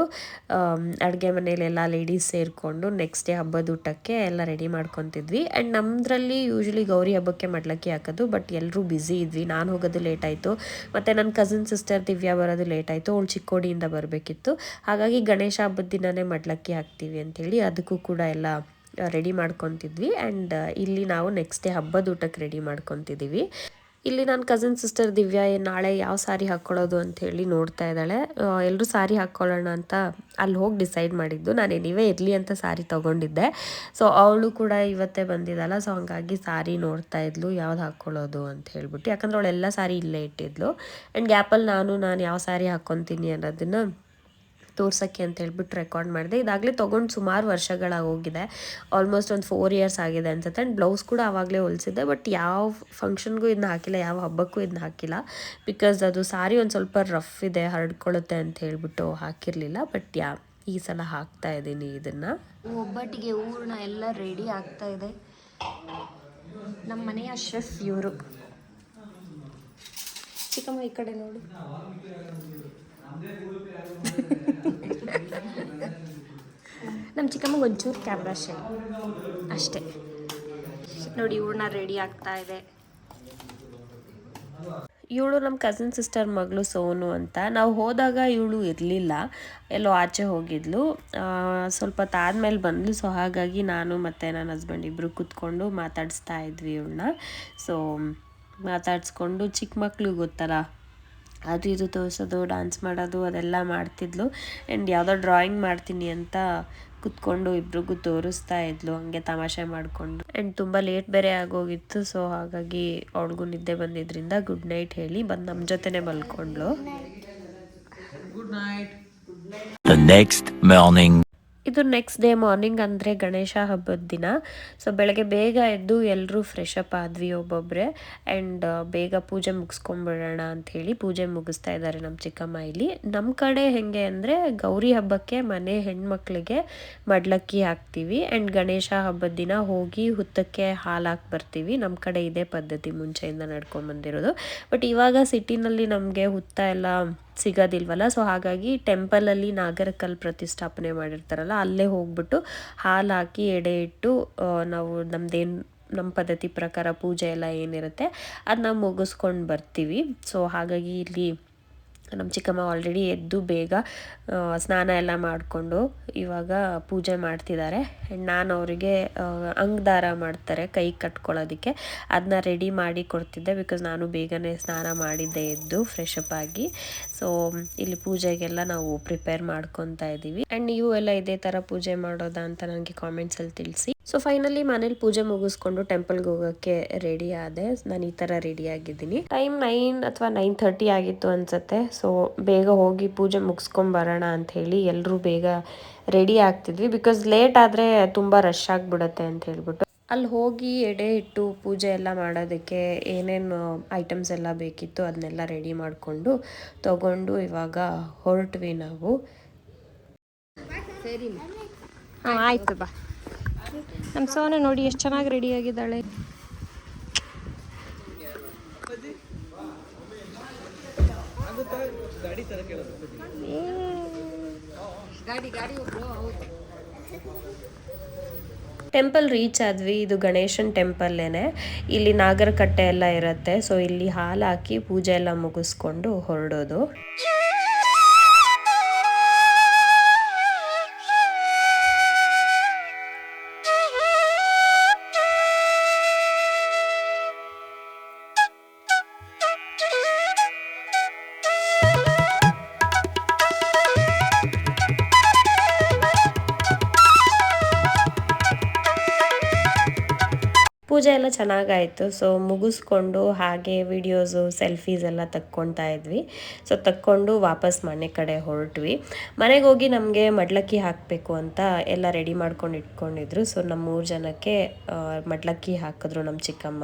ಅಡುಗೆ ಮನೇಲೆಲ್ಲ ಲೇಡೀಸ್ ಸೇರಿಕೊಂಡು ನೆಕ್ಸ್ಟ್ ಡೇ ಹಬ್ಬದ ಊಟಕ್ಕೆ ಎಲ್ಲ ರೆಡಿ ಮಾಡ್ಕೊತಿದ್ವಿ. ಆ್ಯಂಡ್ ನಮ್ಮದ್ರಲ್ಲಿ ಯೂಶ್ವಲಿ ಗೌರಿ ಹಬ್ಬಕ್ಕೆ ಮಡ್ಲಕ್ಕಿ ಹಾಕೋದು, ಬಟ್ ಎಲ್ಲರೂ ಬ್ಯುಸಿ ಇದ್ವಿ. ನಾನು ಹೋಗೋದು ಲೇಟ್ ಆಯಿತು, ಮತ್ತು ನನ್ನ ಕಸಿನ್ ಸಿಸ್ಟರ್ ದಿವ್ಯಾ ಬರೋದು ಲೇಟ್ ಆಯಿತು. ಅವಳು ಚಿಕ್ಕೋಡಿಯಿಂದ ಬರಬೇಕಿತ್ತು. ಹಾಗಾಗಿ ಗಣೇಶ ಹಬ್ಬದ ದಿನವೇ ಮಡ್ಲಕ್ಕಿ ಹಾಕ್ತೀವಿ ಅಂಥೇಳಿ ಅದಕ್ಕೂ ಕೂಡ ಎಲ್ಲ ರೆಡಿ ಮಾಡ್ಕೊತಿದ್ವಿ. ಆ್ಯಂಡ್ ಇಲ್ಲಿ ನಾವು ನೆಕ್ಸ್ಟ್ ಡೇ ಹಬ್ಬದ ಊಟಕ್ಕೆ ರೆಡಿ ಮಾಡ್ಕೊತಿದ್ದೀವಿ. ಇಲ್ಲಿ ನನ್ನ ಕಸಿನ್ ಸಿಸ್ಟರ್ ದಿವ್ಯಾ ನಾಳೆ ಯಾವ ಸಾರಿ ಹಾಕ್ಕೊಳ್ಳೋದು ಅಂಥೇಳಿ ನೋಡ್ತಾ ಇದ್ದಾಳೆ. ಎಲ್ಲರೂ ಸಾರಿ ಹಾಕ್ಕೊಳ್ಳೋಣ ಅಂತ ಅಲ್ಲಿ ಹೋಗಿ ಡಿಸೈಡ್ ಮಾಡಿದ್ದು. ನಾನು ಎನಿವೇ ಇರಲಿ ಅಂತ ಸಾರಿ ತೊಗೊಂಡಿದ್ದೆ. ಸೊ ಅವಳು ಕೂಡ ಇವತ್ತೇ ಬಂದಿದ್ದಲ್ಲ, ಸೊ ಹಾಗಾಗಿ ಸಾರಿ ನೋಡ್ತಾ ಇದ್ಲು ಯಾವ್ದು ಹಾಕ್ಕೊಳ್ಳೋದು ಅಂತ ಹೇಳ್ಬಿಟ್ಟು. ಯಾಕಂದ್ರೆ ಅವಳೆಲ್ಲ ಸಾರಿ ಇಲ್ಲೇ ಇಟ್ಟಿದ್ಲು. ಆ್ಯಂಡ್ ಗ್ಯಾಪಲ್ಲಿ ನಾನು ಯಾವ ಸಾರಿ ಹಾಕ್ಕೊತೀನಿ ಅನ್ನೋದನ್ನು ತೋರ್ಸೋಕ್ಕೆ ಅಂತ ಹೇಳ್ಬಿಟ್ಟು ರೆಕಾರ್ಡ್ ಮಾಡಿದೆ. ಇದಾಗಲೇ ತೊಗೊಂಡು ಸುಮಾರು ವರ್ಷಗಳಾಗೋಗಿದೆ, ಆಲ್ಮೋಸ್ಟ್ ಒಂದು 4 years ಆಗಿದೆ ಅನ್ಸುತ್ತೆ. ಆ್ಯಂಡ್ ಬ್ಲೌಸ್ ಕೂಡ ಆವಾಗಲೇ ಹೊಲಿಸಿದ್ದೆ, ಬಟ್ ಯಾವ ಫಂಕ್ಷನ್ಗೂ ಇದನ್ನ ಹಾಕಿಲ್ಲ, ಯಾವ ಹಬ್ಬಕ್ಕೂ ಇದನ್ನ ಹಾಕಿಲ್ಲ. ಬಿಕಾಸ್ ಅದು ಸಾರಿ ಒಂದು ಸ್ವಲ್ಪ ರಫ್ ಇದೆ, ಹರಡ್ಕೊಳ್ಳುತ್ತೆ ಅಂತ ಹೇಳ್ಬಿಟ್ಟು ಹಾಕಿರಲಿಲ್ಲ. ಬಟ್ ಈ ಸಲ ಹಾಕ್ತಾ ಇದ್ದೀನಿ ಇದನ್ನು. ಒಬ್ಬಟ್ಟಿಗೆ ಹೂರ್ಣ ಎಲ್ಲ ರೆಡಿ ಆಗ್ತಾ ಇದೆ. ನಮ್ಮ ಮನೆಯ ಶೆಫ್ ಇವರು. ಚಿಕ್ಕಮ್ಮ ಈ ಕಡೆ ನೋಡು. ನಮ್ಮ ಚಿಕ್ಕಮ್ಮಗೆ ಒಂಚೂರು ಕ್ಯಾಮ್ರಾ ಶೇ ಅಷ್ಟೇ ನೋಡಿ. ಹೂರ್ಣ ರೆಡಿ ಆಗ್ತಾ ಇದೆ. ಇವಳು ನಮ್ಮ ಕಸಿನ್ ಸಿಸ್ಟರ್ ಮಗಳು ಸೋನು ಅಂತ. ನಾವು ಹೋದಾಗ ಇವಳು ಇರಲಿಲ್ಲ, ಎಲ್ಲೋ ಆಚೆ ಹೋಗಿದ್ಲು. ಸ್ವಲ್ಪ ತಾದ್ಮೇಲೆ ಬಂದ್ಲು. ಸೊ ಹಾಗಾಗಿ ನಾನು ಮತ್ತು ನನ್ನ ಹಸ್ಬೆಂಡ್ ಇಬ್ಬರು ಕೂತ್ಕೊಂಡು ಮಾತಾಡಿಸ್ತಾ ಇದ್ವಿ ಇವಳನ್ನ. ಸೊ ಮಾತಾಡಿಸ್ಕೊಂಡು ಚಿಕ್ಕ ಮಕ್ಕಳು ಗೊತ್ತಲ್ಲ, ಅದು ಇದು ತೋರಿಸೋದು, ಡ್ಯಾನ್ಸ್ ಮಾಡೋದು ಅದೆಲ್ಲ ಮಾಡ್ತಿದ್ಲು. ಆ್ಯಂಡ್ ಯಾವುದೋ ಡ್ರಾಯಿಂಗ್ ಮಾಡ್ತೀನಿ ಅಂತ ಕುತ್ಕೊಂಡು ಇಬ್ರಿಗೂ ತೋರಿಸ್ತಾ ಇದ್ಲು, ಹಂಗೆ ತಮಾಷೆ ಮಾಡಿಕೊಂಡು. ಆ್ಯಂಡ್ ತುಂಬ ಲೇಟ್ ಬೇರೆ ಆಗೋಗಿತ್ತು. ಸೊ ಹಾಗಾಗಿ ಅವಳಿಗೂ ನಿದ್ದೆ ಬಂದಿದ್ದರಿಂದ ಗುಡ್ ನೈಟ್ ಹೇಳಿ ಬಂದು ನಮ್ಮ ಜೊತೆನೇ ಮಲ್ಕೊಂಡ್ಲು. Good night. The next morning. ಇದು ನೆಕ್ಸ್ಟ್ ಡೇ ಮಾರ್ನಿಂಗ್ ಅಂದರೆ ಗಣೇಶ ಹಬ್ಬದ ದಿನ. ಸೊ ಬೆಳಗ್ಗೆ ಬೇಗ ಎದ್ದು ಎಲ್ಲರೂ ಫ್ರೆಶ್ ಅಪ್ ಆದ್ವಿ ಒಬ್ಬೊಬ್ಬರೇ. ಆ್ಯಂಡ್ ಬೇಗ ಪೂಜೆ ಮುಗಿಸ್ಕೊಂಬಿಡೋಣ ಅಂಥೇಳಿ ಪೂಜೆ ಮುಗಿಸ್ತಾ ಇದ್ದಾರೆ ನಮ್ಮ ಚಿಕ್ಕಮ್ಮ ಇಲ್ಲಿ. ನಮ್ಮ ಕಡೆ ಹೇಗೆ ಅಂದರೆ ಗೌರಿ ಹಬ್ಬಕ್ಕೆ ಮನೆ ಹೆಣ್ಮಕ್ಳಿಗೆ ಮಡ್ಲಕ್ಕಿ ಹಾಕ್ತೀವಿ. ಆ್ಯಂಡ್ ಗಣೇಶ ಹಬ್ಬದ ದಿನ ಹೋಗಿ ಹುತ್ತಕ್ಕೆ ಹಾಲು ಹಾಕಿ ಬರ್ತೀವಿ. ನಮ್ಮ ಕಡೆ ಇದೇ ಪದ್ಧತಿ ಮುಂಚೆಯಿಂದ ನಡ್ಕೊಂಬಂದಿರೋದು. ಬಟ್ ಇವಾಗ ಸಿಟಿನಲ್ಲಿ ನಮಗೆ ಹುತ್ತ ಎಲ್ಲ ಸಿಗೋದಿಲ್ವಲ್ಲ. ಸೊ ಹಾಗಾಗಿ ಟೆಂಪಲಲ್ಲಿ ನಾಗರಕಲ್ಲು ಪ್ರತಿಷ್ಠಾಪನೆ ಮಾಡಿರ್ತಾರಲ್ಲ, ಅಲ್ಲೇ ಹೋಗ್ಬಿಟ್ಟು ಹಾಲು ಹಾಕಿ ಎಡೆ ಇಟ್ಟು ನಾವು ನಮ್ಮ ಪದ್ಧತಿ ಪ್ರಕಾರ ಪೂಜೆ ಎಲ್ಲ ಏನಿರುತ್ತೆ ಅದನ್ನ ಮುಗಿಸ್ಕೊಂಡು ಬರ್ತೀವಿ. ಸೊ ಹಾಗಾಗಿ ಇಲ್ಲಿ ನಮ್ಮ ಚಿಕ್ಕಮ್ಮ ಆಲ್ರೆಡಿ ಎದ್ದು ಬೇಗ ಸ್ನಾನ ಎಲ್ಲ ಮಾಡಿಕೊಂಡು ಇವಾಗ ಪೂಜೆ ಮಾಡ್ತಿದ್ದಾರೆ. ಆ್ಯಂಡ್ ನಾನು ಅವರಿಗೆ ಅಂಗದಾರ ಮಾಡ್ತಾರೆ ಕೈ ಕಟ್ಕೊಳ್ಳೋದಕ್ಕೆ, ಅದನ್ನ ರೆಡಿ ಮಾಡಿ ಕೊಡ್ತಿದ್ದೆ. ಬಿಕಾಸ್ ನಾನು ಬೇಗನೆ ಸ್ನಾನ ಮಾಡಿದ್ದೆ ಎದ್ದು ಫ್ರೆಶ್ ಅಪ್ ಆಗಿ. ಸೊ ಇಲ್ಲಿ ಪೂಜೆಗೆಲ್ಲ ನಾವು ಪ್ರಿಪೇರ್ ಮಾಡ್ಕೊತಾ ಇದ್ದೀವಿ. ಆ್ಯಂಡ್ ನೀವು ಎಲ್ಲ ಇದೇ ಥರ ಪೂಜೆ ಮಾಡೋದಾ ಅಂತ ನನಗೆ ಕಾಮೆಂಟ್ಸಲ್ಲಿ ತಿಳಿಸಿ. ಸೊ ಫೈನಲಿ ಮನೇಲಿ ಪೂಜೆ ಮುಗಿಸ್ಕೊಂಡು ಟೆಂಪಲ್ಗೆ ಹೋಗೋಕ್ಕೆ ರೆಡಿ ಆದೆ. ನಾನು ಈ ಥರ ರೆಡಿ ಆಗಿದ್ದೀನಿ. ಟೈಮ್ 9 ಅಥವಾ 9:30 ಆಗಿತ್ತು ಅನ್ಸುತ್ತೆ. ಸೊ ಬೇಗ ಹೋಗಿ ಪೂಜೆ ಮುಗಿಸ್ಕೊಂಬರೋಣ ಅಂಥೇಳಿ ಎಲ್ಲರೂ ಬೇಗ ರೆಡಿ ಆಗ್ತಿದ್ವಿ. ಬಿಕಾಸ್ ಲೇಟ್ ಆದರೆ ತುಂಬ ರಶ್ ಆಗಿಬಿಡುತ್ತೆ ಅಂತ ಹೇಳ್ಬಿಟ್ಟು ಅಲ್ಲಿ ಹೋಗಿ ಎಡೆ ಇಟ್ಟು ಪೂಜೆ ಎಲ್ಲ ಮಾಡೋದಕ್ಕೆ ಏನೇನು ಐಟಮ್ಸ್ ಎಲ್ಲ ಬೇಕಿತ್ತು ಅದನ್ನೆಲ್ಲ ರೆಡಿ ಮಾಡಿಕೊಂಡು ತಗೊಂಡು ಇವಾಗ ಹೊರಟ್ವಿ ನಾವು. ಹಾಂ ಆಯಿತು ಬಾ. ನಮ್ಮ ಸೋನು ನೋಡಿ ಎಷ್ಟು ಚೆನ್ನಾಗಿ ರೆಡಿ ಆಗಿದ್ದಾಳೆ. ಟೆಂಪಲ್ ರೀಚ್ ಆದ್ವಿ. ಇದು ಗಣೇಶನ್ ಟೆಂಪಲ್ಲೇನೆ. ಇಲ್ಲಿ ನಾಗರಕಟ್ಟೆ ಎಲ್ಲ ಇರುತ್ತೆ. ಸೊ ಇಲ್ಲಿ ಹಾಲು ಹಾಕಿ ಪೂಜೆ ಎಲ್ಲ ಮುಗಿಸ್ಕೊಂಡು ಹೊರಡೋದು. ಪೂಜೆ ಎಲ್ಲ ಚೆನ್ನಾಗಾಯಿತು. ಸೊ ಮುಗಿಸ್ಕೊಂಡು ಹಾಗೆ ವಿಡಿಯೋಸು ಸೆಲ್ಫೀಸ್ ಎಲ್ಲ ತಕ್ಕೊತಾ ಇದ್ವಿ. ಸೊ ತಕ್ಕೊಂಡು ವಾಪಸ್ ಮನೆ ಕಡೆ ಹೊರಟ್ವಿ. ಮನೆಗೆ ಹೋಗಿ ನಮಗೆ ಮಡ್ಲಕ್ಕಿ ಹಾಕಬೇಕು ಅಂತ ಎಲ್ಲ ರೆಡಿ ಮಾಡ್ಕೊಂಡು ಇಟ್ಕೊಂಡಿದ್ರು. ಸೊ ನಮ್ಮ 3 ಜನಕ್ಕೆ ಮಡ್ಲಕ್ಕಿ ಹಾಕಿದ್ರು ನಮ್ಮ ಚಿಕ್ಕಮ್ಮ.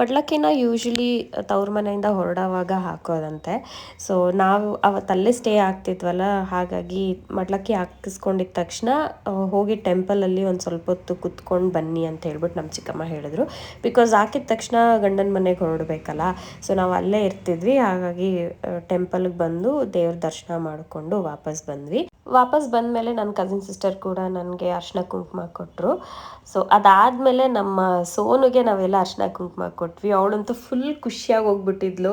ಮಡ್ಲಕ್ಕಿನ ಯೂಶ್ವಲಿ ತವ್ರ ಮನೆಯಿಂದ ಹೊರಡೋವಾಗ ಹಾಕೋದಂತೆ. ಸೊ ನಾವು ಅವತ್ತಲ್ಲೇ ಸ್ಟೇ ಆಗ್ತಿದ್ವಲ್ಲ, ಹಾಗಾಗಿ ಮಡ್ಲಕ್ಕಿ ಹಾಕಿಸ್ಕೊಂಡಿದ್ದ ತಕ್ಷಣ ಹೋಗಿ ಟೆಂಪಲಲ್ಲಿ ಒಂದು ಸ್ವಲ್ಪ ಹೊತ್ತು ಕುತ್ಕೊಂಡು ಬನ್ನಿ ಅಂತ ಹೇಳ್ಬಿಟ್ಟು ನಮ್ಮ ಚಿಕ್ಕಮ್ಮ ಹೇಳಿದ್ರು. ಬಿಕಾಸ್ ಹಾಕಿದ ತಕ್ಷಣ ಗಂಡನ ಮನೆಗೆ ಹೊರಡಬೇಕಲ್ಲ, ಸೊ ನಾವು ಅಲ್ಲೇ ಇರ್ತಿದ್ವಿ. ಹಾಗಾಗಿ ಟೆಂಪಲ್ಗೆ ಬಂದು ದೇವ್ರ ದರ್ಶನ ಮಾಡಿಕೊಂಡು ವಾಪಸ್ ಬಂದಮೇಲೆ ನನ್ನ ಕಸಿನ್ ಸಿಸ್ಟರ್ ಕೂಡ ನನಗೆ ಅರ್ಶಿನ ಕುಂಕುಮ ಕೊಟ್ಟರು. ಸೊ ಅದಾದಮೇಲೆ ನಮ್ಮ ಸೋನುಗೆ ನಾವೆಲ್ಲ ಅರ್ಶಿನ ಕುಂಕುಮ ಕೊಟ್ವಿ. ಅವಳಂತೂ ಫುಲ್ ಖುಷಿಯಾಗಿ ಹೋಗ್ಬಿಟ್ಟಿದ್ಲು,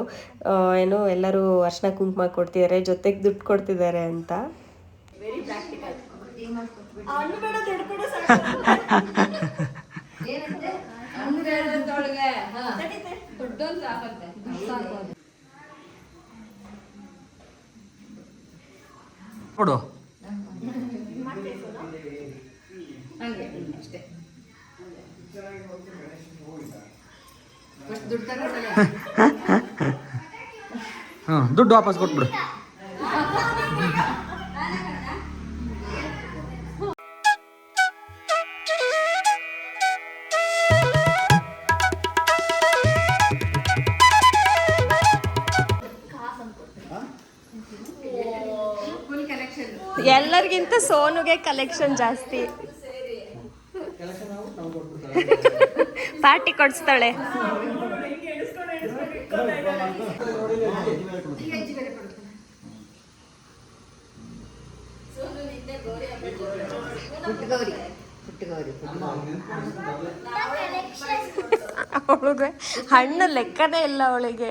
ಏನೋ ಎಲ್ಲರೂ ಅರ್ಶಿನ ಕುಂಕುಮ ಕೊಡ್ತಿದ್ದಾರೆ, ಜೊತೆಗೆ ದುಡ್ಡು ಕೊಡ್ತಿದ್ದಾರೆ ಅಂತ. ಕೊಡು ದುಡ್ಡು ವಾಪಸ್ ಕೊಟ್ಬಿಡು. ಎಲ್ಲರಿಗಿಂತ ಸೋನುಗೆ ಕಲೆಕ್ಷನ್ ಜಾಸ್ತಿ. ಪಾರ್ಟಿ ಕೊಡಿಸ್ತಾಳೆ. ಅವಳಿಗೆ ಹಣ್ಣು ಲೆಕ್ಕನೇ ಇಲ್ಲ ಅವಳಿಗೆ.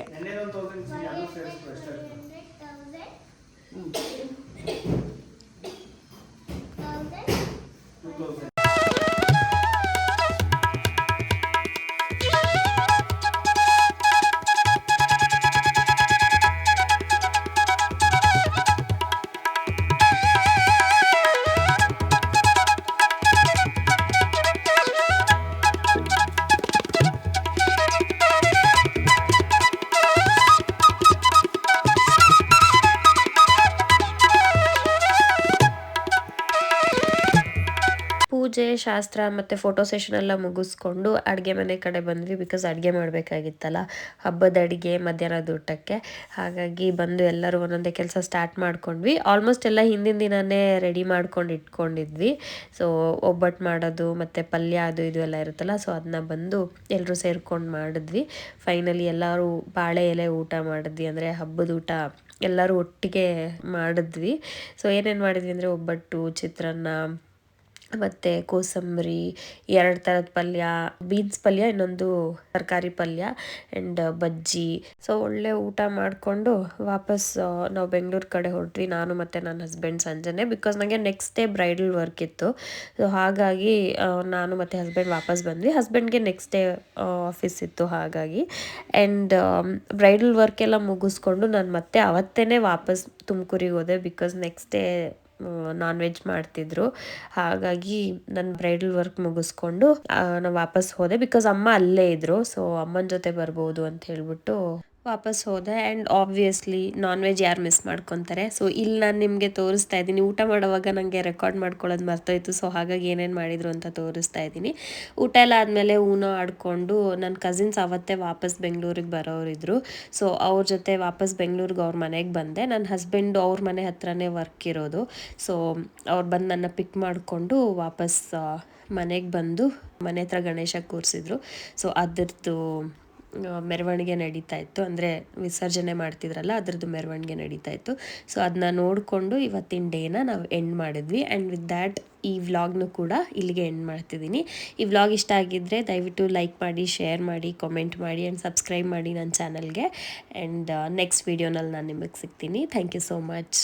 ಪೂಜೆ ಶಾಸ್ತ್ರ ಮತ್ತು ಫೋಟೋ ಸೆಷನ್ ಎಲ್ಲ ಮುಗಿಸ್ಕೊಂಡು ಅಡುಗೆ ಮನೆ ಕಡೆ ಬಂದ್ವಿ. ಬಿಕಾಸ್ ಅಡುಗೆ ಮಾಡಬೇಕಾಗಿತ್ತಲ್ಲ, ಹಬ್ಬದ ಅಡುಗೆ ಮಧ್ಯಾಹ್ನದ ಊಟಕ್ಕೆ. ಹಾಗಾಗಿ ಬಂದು ಎಲ್ಲರೂ ಒಂದೊಂದೇ ಕೆಲಸ ಸ್ಟಾರ್ಟ್ ಮಾಡ್ಕೊಂಡ್ವಿ. ಆಲ್ಮೋಸ್ಟ್ ಎಲ್ಲ ಹಿಂದಿನ ದಿನವೇ ರೆಡಿ ಮಾಡ್ಕೊಂಡು ಇಟ್ಕೊಂಡಿದ್ವಿ. ಸೊ ಒಬ್ಬಟ್ಟು ಮಾಡೋದು ಮತ್ತು ಪಲ್ಯ ಅದು ಇದು ಎಲ್ಲ ಇರುತ್ತಲ್ಲ, ಸೊ ಅದನ್ನ ಬಂದು ಎಲ್ಲರೂ ಸೇರ್ಕೊಂಡು ಮಾಡಿದ್ವಿ. ಫೈನಲಿ ಎಲ್ಲರೂ ಬಾಳೆ ಎಲೆ ಊಟ ಮಾಡಿದ್ವಿ, ಅಂದರೆ ಹಬ್ಬದ ಊಟ ಎಲ್ಲರೂ ಒಟ್ಟಿಗೆ ಮಾಡಿದ್ವಿ. ಸೊ ಏನೇನು ಮಾಡಿದ್ವಿ ಅಂದರೆ ಒಬ್ಬಟ್ಟು, ಚಿತ್ರಾನ್ನ ಮತ್ತು ಕೋಸಂಬರಿ, 2 ಥರದ ಪಲ್ಯ, ಬೀನ್ಸ್ ಪಲ್ಯ, ಇನ್ನೊಂದು ತರಕಾರಿ ಪಲ್ಯ ಆ್ಯಂಡ್ ಬಜ್ಜಿ. ಸೊ ಒಳ್ಳೆ ಊಟ ಮಾಡಿಕೊಂಡು ವಾಪಸ್ ನಾವು ಬೆಂಗಳೂರು ಕಡೆ ಹೊರಟ್ವಿ, ನಾನು ಮತ್ತು ನನ್ನ ಹಸ್ಬೆಂಡ್ ಸಂಜೆನೆ. ಬಿಕಾಸ್ ನನಗೆ ನೆಕ್ಸ್ಟ್ ಡೇ ಬ್ರೈಡಲ್ ವರ್ಕ್ ಇತ್ತು. ಸೊ ಹಾಗಾಗಿ ನಾನು ಮತ್ತು ಹಸ್ಬೆಂಡ್ ವಾಪಸ್ ಬಂದ್ವಿ. ಹಸ್ಬೆಂಡ್ಗೆ ನೆಕ್ಸ್ಟ್ ಡೇ ಆಫೀಸ್ ಇತ್ತು, ಹಾಗಾಗಿ. ಆ್ಯಂಡ್ ಬ್ರೈಡಲ್ ವರ್ಕ್ ಎಲ್ಲ ಮುಗಿಸ್ಕೊಂಡು ನಾನು ಮತ್ತೆ ಅವತ್ತೇ ವಾಪಸ್ ತುಮಕೂರಿಗೆ ಹೋದೆ. Because next day non veg ಮಾಡ್ತಿದ್ರು. ಹಾಗಾಗಿ ನನ್ನ ಬ್ರೈಡಲ್ ವರ್ಕ್ ಮುಗಿಸ್ಕೊಂಡು ನಾನು ವಾಪಸ್ ಹೋದೆ. ಬಿಕಾಸ್ ಅಮ್ಮ ಅಲ್ಲೇ ಇದ್ರು, ಸೊ ಅಮ್ಮನ ಜೊತೆ ಬರ್ಬೋದು ಅಂತ ಹೇಳ್ಬಿಟ್ಟು ವಾಪಸ್ ಹೋದೆ. ಆ್ಯಂಡ್ ಆಬ್ವಿಯಸ್ಲಿ ನಾನ್ ವೆಜ್ ಯಾರು ಮಿಸ್ ಮಾಡ್ಕೊತಾರೆ. ಸೊ ಇಲ್ಲಿ ನಾನು ನಿಮಗೆ ತೋರಿಸ್ತಾ ಇದ್ದೀನಿ. ಊಟ ಮಾಡೋವಾಗ ನನಗೆ ರೆಕಾರ್ಡ್ ಮಾಡ್ಕೊಳ್ಳೋದು ಮರ್ತೋಯ್ತು. ಸೊ ಹಾಗಾಗಿ ಏನೇನು ಮಾಡಿದರು ಅಂತ ತೋರಿಸ್ತಾ ಇದ್ದೀನಿ. ಊಟ ಎಲ್ಲ ಆದಮೇಲೆ ಊನೋ ಆಡಿಕೊಂಡು ನನ್ನ ಕಸಿನ್ಸ್ ಅವತ್ತೇ ವಾಪಸ್ ಬೆಂಗಳೂರಿಗೆ ಬರೋರಿದ್ರು. ಸೊ ಅವ್ರ ಜೊತೆ ವಾಪಸ್ ಬೆಂಗಳೂರಿಗೆ ಅವ್ರ ಮನೆಗೆ ಬಂದೆ. ನನ್ನ ಹಸ್ಬೆಂಡು ಅವ್ರ ಮನೆ ಹತ್ರನೇ ವರ್ಕ್ ಇರೋದು. ಸೊ ಅವ್ರು ಬಂದು ನನ್ನ ಪಿಕ್ ಮಾಡಿಕೊಂಡು ವಾಪಸ್ ಮನೆಗೆ ಬಂದು ಮನೆ ಹತ್ರ ಗಣೇಶ ಕೂರಿಸಿದ್ರು. ಸೊ ಅದರದ್ದು ಮೆರವಣಿಗೆ ನಡೀತಾ ಇತ್ತು, ಅಂದರೆ ವಿಸರ್ಜನೆ ಮಾಡ್ತಿದ್ರಲ್ಲ ಅದರದ್ದು ಮೆರವಣಿಗೆ ನಡೀತಾ ಇತ್ತು. ಸೊ ಅದನ್ನ ನೋಡಿಕೊಂಡು ಇವತ್ತಿನ ಡೇನ ನಾವು ಎಂಡ್ ಮಾಡಿದ್ವಿ. ಆ್ಯಂಡ್ ವಿತ್ ದ್ಯಾಟ್ ಈ ವ್ಲಾಗ್ನು ಕೂಡ ಇಲ್ಲಿಗೆ ಎಂಡ್ ಮಾಡ್ತಿದ್ದೀನಿ. ಈ ವ್ಲಾಗ್ ಇಷ್ಟ ಆಗಿದ್ದರೆ ದಯವಿಟ್ಟು ಲೈಕ್ ಮಾಡಿ, ಶೇರ್ ಮಾಡಿ, ಕಾಮೆಂಟ್ ಮಾಡಿ ಆ್ಯಂಡ್ ಸಬ್ಸ್ಕ್ರೈಬ್ ಮಾಡಿ ನನ್ನ ಚಾನಲ್ಗೆ. ಆ್ಯಂಡ್ ನೆಕ್ಸ್ಟ್ ವೀಡಿಯೋನಲ್ಲಿ ನಾನು ನಿಮಗೆ ಸಿಗ್ತೀನಿ. Thank you so much.